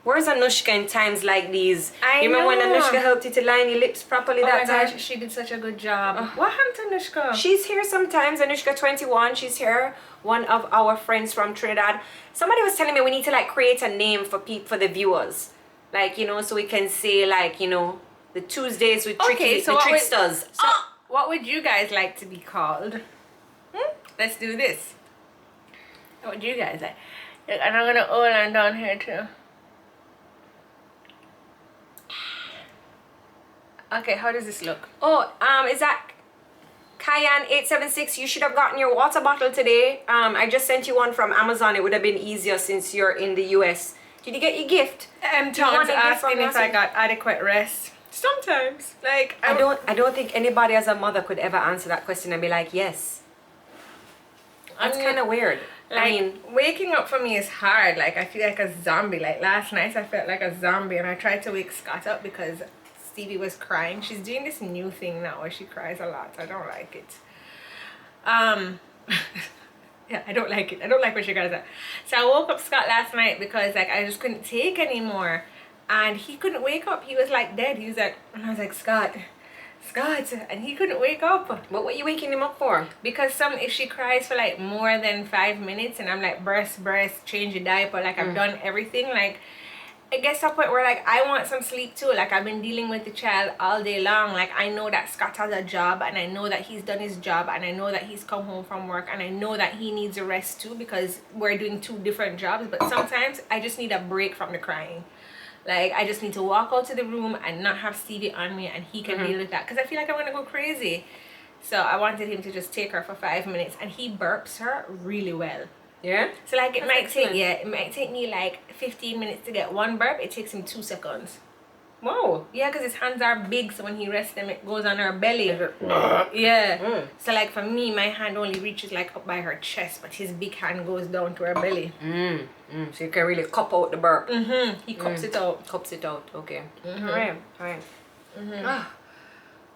Where's Anushka in times like these? I You remember when know. Anushka helped you to line your lips properly Oh that my time? gosh, she did such a good job. What happened to Nushka? She's here sometimes. Anushka 21, she's here. One of our friends from Trinidad. Somebody was telling me we need to like create a name for for the viewers. Like, you know, so we can say like, you know, the Tuesdays with Tricky, the what Tricksters. what would you guys like to be called? Let's do this. What would you guys like? Look, and I'm gonna hold on down here too. Okay, how does this look? Oh, is that Cayenne 876? You should have gotten your water bottle today. I just sent you one from Amazon. It would have been easier since you're in the US. Did you get your gift? Tom's want a gift asking from if us? I got adequate rest. Sometimes, like I don't think anybody as a mother could ever answer that question and be like, yes. That's kind of weird. Like, I mean, waking up for me is hard. Like, I feel like a zombie. Like, last night I felt like a zombie and I tried to wake Scott up because Stevie was crying. She's doing this new thing now where she cries a lot. I don't like it. Yeah, I don't like it. I don't like when she cries out. So I woke up Scott last night because, like, I just couldn't take anymore. And he couldn't wake up. He was, like, dead. He was like, and I was like, Scott. And he couldn't wake up. what were you waking him up for? Because if she cries for like more than 5 minutes and I'm like breast, change your diaper, like I've done everything, like it gets to a point where like I want some sleep too. Like I've been dealing with the child all day long. Like I know that Scott has a job and I know that he's done his job and I know that he's come home from work and I know that he needs a rest too because we're doing 2 different jobs. But sometimes I just need a break from the crying. Like, I just need to walk out to the room and not have Stevie on me and he can deal with that. Because I feel like I'm going to go crazy. So I wanted him to just take her for 5 minutes. And he burps her really well. Yeah? So, like, it might excellent. take me like 15 minutes to get 1 burp. It takes him 2 seconds. Wow. Yeah, because his hands are big, so when he rests them, it goes on her belly. Yeah. So like for me, my hand only reaches like up by her chest, but his big hand goes down to her belly. So you can really cup out the burp. He cups it out. Cups it out. Okay. All right.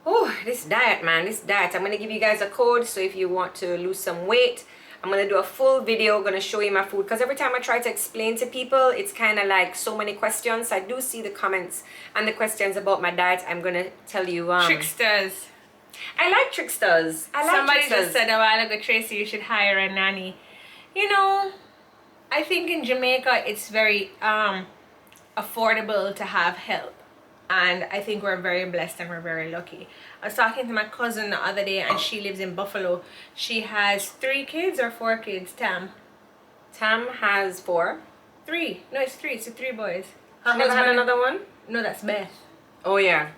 Oh, this diet, man. This diet. I'm gonna give you guys a code. So if you want to lose some weight, I'm gonna do a full video, gonna show you my food, because every time I try to explain to people, it's kind of like so many questions. I do see the comments and the questions about my diet. I'm gonna tell you Tricksters. I like tricksters. Somebody tricksters. just said a while ago, Tracy, you should hire a nanny. You know, I think in Jamaica it's very affordable to have help, and I think we're very blessed and we're very lucky. I was talking to my cousin the other day, and she lives in Buffalo. She has 3 kids or 4 kids, Tam? Tam has 4. 3. No, it's 3. It's 3 boys. She never had another one? No, that's Beth. Oh, yeah.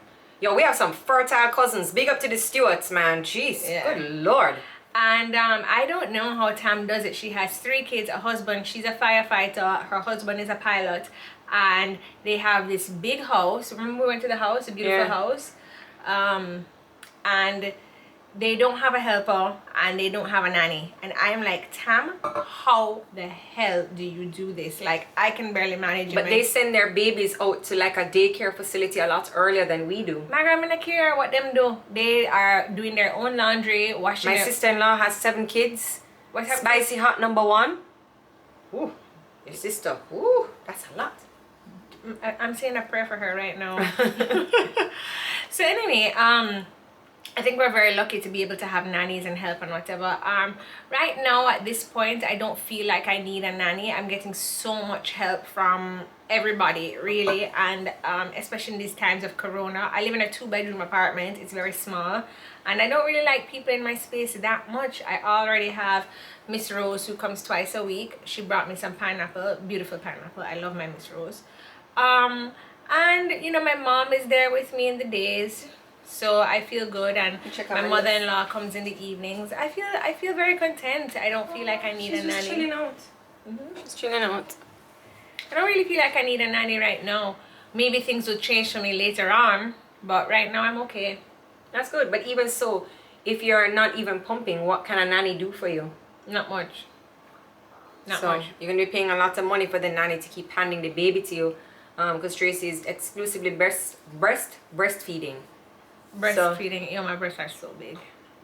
Yo, we have some fertile cousins. Big up to the Stewarts, man. Jeez. Yeah. Good Lord. And I don't know how Tam does it. She has 3 kids, a husband. She's a firefighter. Her husband is a pilot. And they have this big house. Remember we went to the house? A beautiful house. And they don't have a helper and they don't have a nanny. And I am like, Tam, how the hell do you do this? Like, I can barely manage it. But they send their babies out to like a daycare facility a lot earlier than we do. My grandma don't care what them do. They are doing their own laundry, washing. My sister-in-law has 7 kids. What's up? Spicy hot number 1. Ooh, your sister. Ooh, that's a lot. I'm saying a prayer for her right now. So anyway, I think we're very lucky to be able to have nannies and help and whatever. Right now at this point, I don't feel like I need a nanny. I'm getting so much help from everybody, really, and especially in these times of Corona. I live in a 2-bedroom apartment. It's very small, and I don't really like people in my space that much. I already have Miss Rose, who comes twice a week. She brought me some pineapple, beautiful pineapple. I love my Miss Rose. And you know, my mom is there with me in the days, so I feel good, and my mother-in-law comes in the evenings. I feel very content. I don't feel like I need a nanny. She's chilling out. She's chilling out. I don't really feel like I need a nanny right now. Maybe things will change for me later on, but right now I'm okay. That's good. But even so, if you're not even pumping, what can a nanny do for you? Not much. Not So much. you're gonna be paying a lot of money for the nanny to keep handing the baby to you, because Tracy is exclusively breastfeeding. Breastfeeding. My breasts are so big.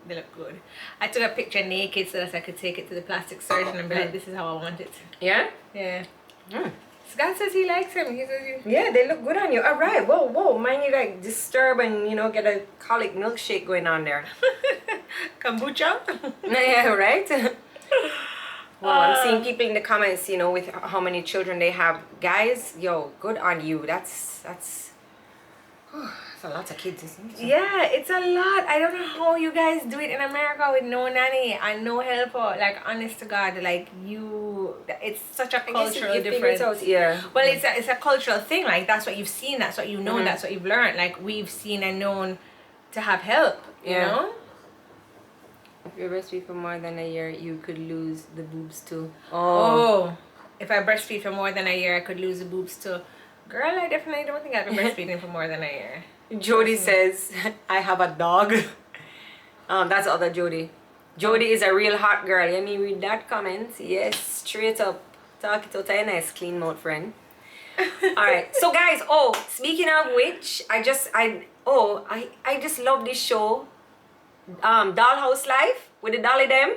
They look good. I took a picture naked so that I could take it to the plastic surgeon and be like, this is how I want it. Yeah. Yeah. Scott says he likes him. He says Yeah, they look good on you. All right. Whoa. Mind you, like disturb and get a colic milkshake going on there. Kamboucha. Yeah, right. Well, I'm seeing people in the comments, with how many children they have. Guys, yo, good on you. That's a lot of kids, isn't it? Yeah, it's a lot. I don't know how you guys do it in America with no nanny and no helper. Like, honest to God, like it's such a cultural difference. Yeah. Well, it's a cultural thing. Like, that's what you've seen, that's what you've known, that's what you've learned. Like, we've seen and known to have help, you know? If you breastfeed for more than a year, you could lose the boobs too. Oh. If I breastfeed for more than a year, I could lose the boobs too. Girl, I definitely don't think I've been breastfeeding for more than a year. Jodi says, I have a dog. That's other Jodi. Jodi is a real hot girl. Let me read that comment. Yes, straight up. Talk it out to a nice clean mouth friend. Alright, so guys, speaking of which, I just love this show. Dollhouse Life with the Dolly them.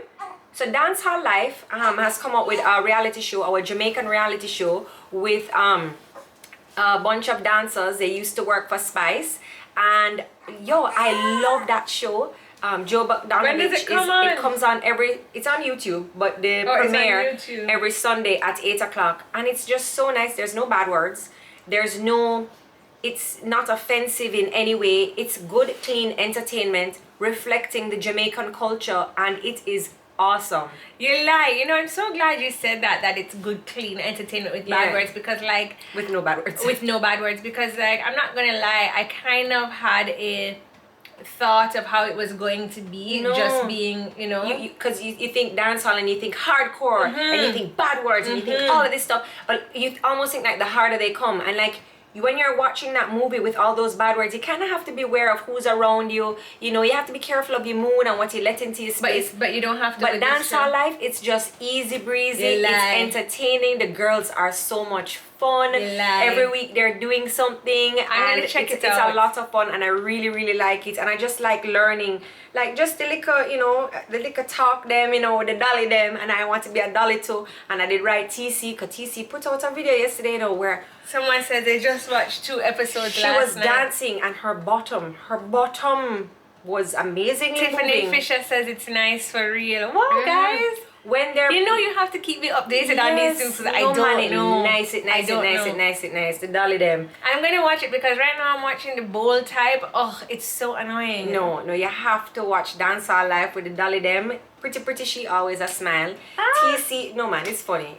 So Dancehall Life has come up with a reality show, our Jamaican reality show, with a bunch of dancers. They used to work for Spice, and I love that show. Joe Bogdanovich. When does it come on? It comes on it's on YouTube, but the premiere every Sunday at 8 o'clock, and it's just so nice. There's no bad words. It's not offensive in any way. It's good, clean entertainment reflecting the Jamaican culture, and it is awesome. You lie. I'm so glad you said that it's good, clean entertainment with bad words, because like with no bad words. With no bad words, because like I'm not gonna lie, I kind of had a thought of how it was going to be, just being, because you think dancehall and you think hardcore and you think bad words and you think all of this stuff, but you almost think like the harder they come, and like when you're watching that movie with all those bad words, you kind of have to be aware of who's around you. You know, you have to be careful of your mood and what you let into your space. But you don't have to. But dancehall life, it's just easy breezy. It's entertaining. The girls are so much fun. Every week they're doing something, and check it it's out. a lot of fun, and I really, really like it. And I just like learning, like just the little, you know, the little talk them, you know, the dolly them, and I want to be a dolly too. And I did write TC, because TC put out a video yesterday, you know, where someone said they just watched 2 episodes she last was night. dancing, and her bottom was amazingly Tiffany moving. Fisher says it's nice for real. Wow, guys. When they're, You know, you have to keep me updated on these things because I don't know. Nice it. The dolly them. I'm gonna watch it because right now I'm watching the bold type. Oh, it's so annoying. No, you have to watch Dancehall Life with the dolly them. Pretty, she always a smile. TC, no man, it's funny.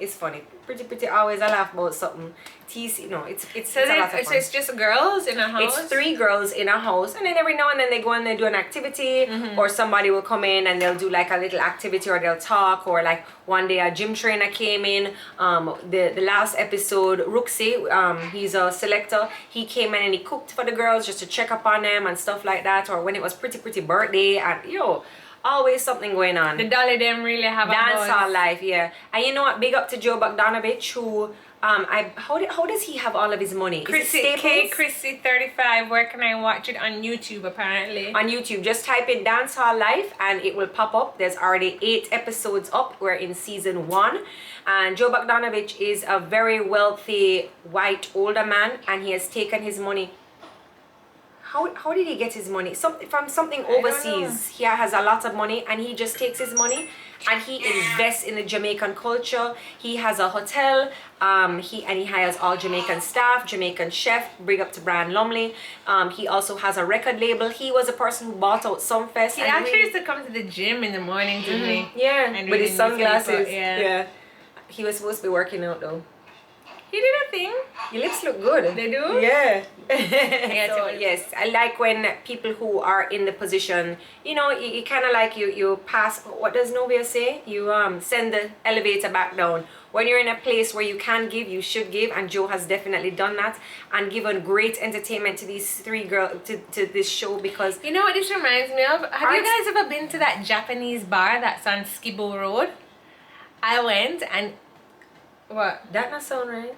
Pretty, always a laugh about something. TC, no, it's So a lot of fun. it's just girls in a house? It's 3 girls in a house, and then every now and then they go and they do an activity, or somebody will come in and they'll do like a little activity, or they'll talk, or like one day a gym trainer came in. The last episode, Ruxy, he's a selector. He came in and he cooked for the girls just to check up on them and stuff like that. Or when it was pretty birthday, and always something going on. The dolly them really have a Dancehall buzz. life, yeah. And you know what? Big up to Joe Bogdanovich, who how does he have all of his money? Chrissy 35. Where can I watch it? On YouTube, apparently. On YouTube, just type in Dancehall Life and it will pop up. There's already 8 episodes up. We're in season 1, and Joe Bogdanovich is a very wealthy white older man, and he has taken his money. How did he get his money? From something overseas. He has a lot of money, and he just takes his money and he invests in the Jamaican culture. He has a hotel. He hires all Jamaican staff, Jamaican chef. Bring up to Brian Lumley. He also has a record label. He was a person who bought out Sumfest. He actually used to come to the gym in the morning, didn't he? Yeah, And with reading his sunglasses. newspaper, yeah. He was supposed to be working out though. He did a thing. Your lips look good. They do? Yeah. Yeah, So, too. yes, I like when people who are in the position, you kind of like you pass. What does Novia say? You send the elevator back down. When you're in a place where you can give, you should give, and Joe has definitely done that and given great entertainment to these 3 girls to this show, because You know what this reminds me of? Have you guys ever been to that Japanese bar that's on Skibo Road? I went and what? that not sound right.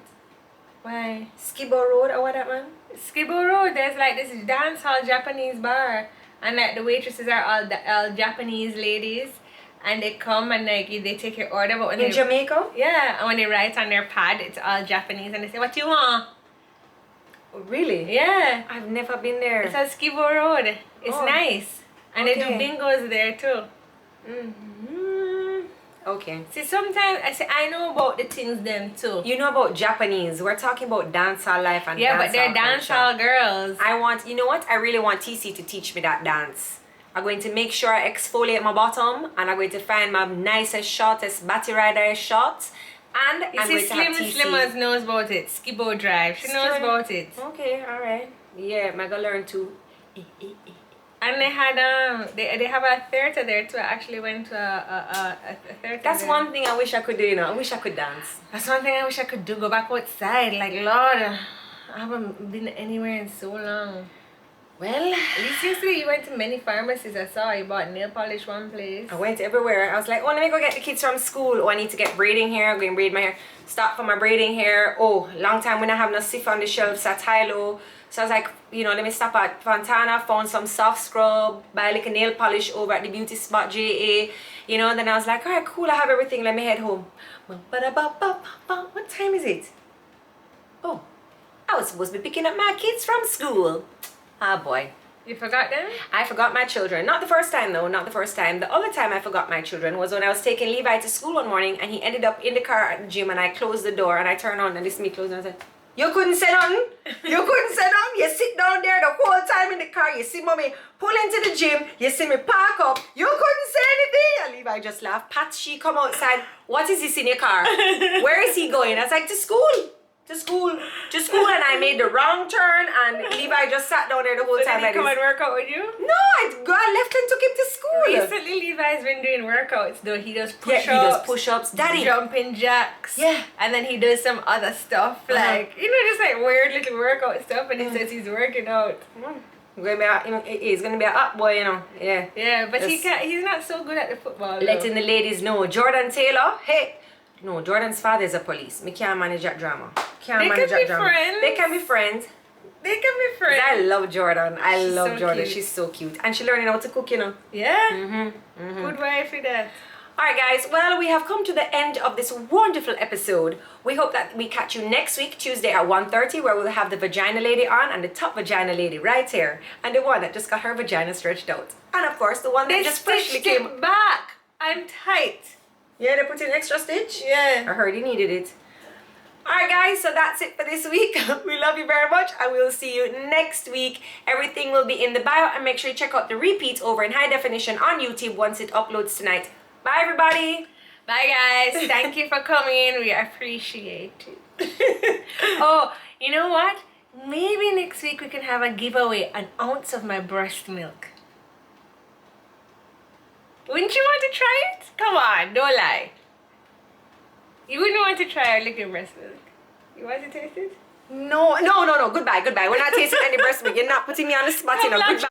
Why? Skibo Road or what that man? Skibo Road, there's like this dance hall Japanese bar, and like the waitresses are all Japanese ladies, and they come and like they take your order, but when In they Jamaica? and when they write on their pad, it's all Japanese, and they say, "What you want?" Really? Yeah, I've never been there. it's on Skibo Road. It's Oh. nice, and they do Okay. bingos there too. Okay. See, sometimes I know about the things them too. You know about Japanese. We're talking about dancehall life and Yeah, but they're dancehall culture. dancehall girls. You know what? I really want TC to teach me that dance. I'm going to make sure I exfoliate my bottom, and I'm going to find my nicest, shortest batty rider shot, and You I'm see, going to have TC. Slimmers knows about it. Skibo Drive, she knows about it. Okay, alright. Yeah, I'm gonna learn too. And they had they have a theater there too. I actually went to a theater. That's there. one thing I wish I could do, I wish I could dance. That's one thing I wish I could do. Go back outside. Like Lord, I haven't been anywhere in so long. Well, At least yesterday you went to many pharmacies. I saw you bought nail polish one place. I went everywhere. I was like, oh, let me go get the kids from school. Oh, I need to get braiding hair. I'm going to braid my hair. Stop for my braiding hair. Oh, long time when I have no sif on the shelves at Hilo. So I was like, let me stop at Fontana, found some soft scrub, buy like a nail polish over at the beauty spot JA. Then I was like, all right, cool, I have everything. Let me head home. What time is it? Oh, I was supposed to be picking up my kids from school. Ah, boy. You forgot them? I forgot my children. Not the first time though, not the first time. The other time I forgot my children was when I was taking Levi to school one morning, and he ended up in the car at the gym, and I closed the door and I turned on and this me closed, and I said, you couldn't sit down? You couldn't sit down? You sit down there the whole time in the car. You see mommy pull into the gym. You see me park up. You couldn't say anything. And Levi just laughed. Pat, she come outside. What is this in your car? Where is he going? I was like, to school. to school, and I made the wrong turn, and Levi just sat down there the whole time. Did he come and work out with you? No, I left and took him to school. Recently, Levi's been doing workouts though. He does push-ups. Yeah, he does push-ups. Daddy. Jumping jacks. Yeah. And then he does some other stuff, like, just like weird little workout stuff, and he says he's working out. He's gonna be a hot boy, Yeah. Yeah, but he's not so good at the football. Letting the ladies know. Jordan Taylor, hey. No, Jordan's father is a police. Me can't manage that drama. They can be friends. They can be friends. They can be friends. I love Jordan. She's love so Jordan. cute. She's so cute. And she's learning how to cook, Yeah. Good wife for that. Alright guys, well we have come to the end of this wonderful episode. We hope that we catch you next week, Tuesday at 1:30, where we'll have the vagina lady on and the top vagina lady right here. And the one that just got her vagina stretched out. And of course the one that just freshly came it back. I'm tight. Yeah, they put in extra stitch? Yeah. I heard he needed it. Alright guys, so that's it for this week. We love you very much and we'll see you next week. Everything will be in the bio and make sure you check out the repeats over in high definition on YouTube once it uploads tonight. Bye everybody. Bye guys. Thank you for coming. We appreciate it. Oh, you know what? Maybe next week we can have a giveaway, an ounce of my breast milk. Wouldn't you want to try it? Come on, don't lie. You wouldn't want to try our liquid breast milk. You want to taste it? No. Goodbye. We're not tasting any breast milk. You're not putting me on the spot, Goodbye.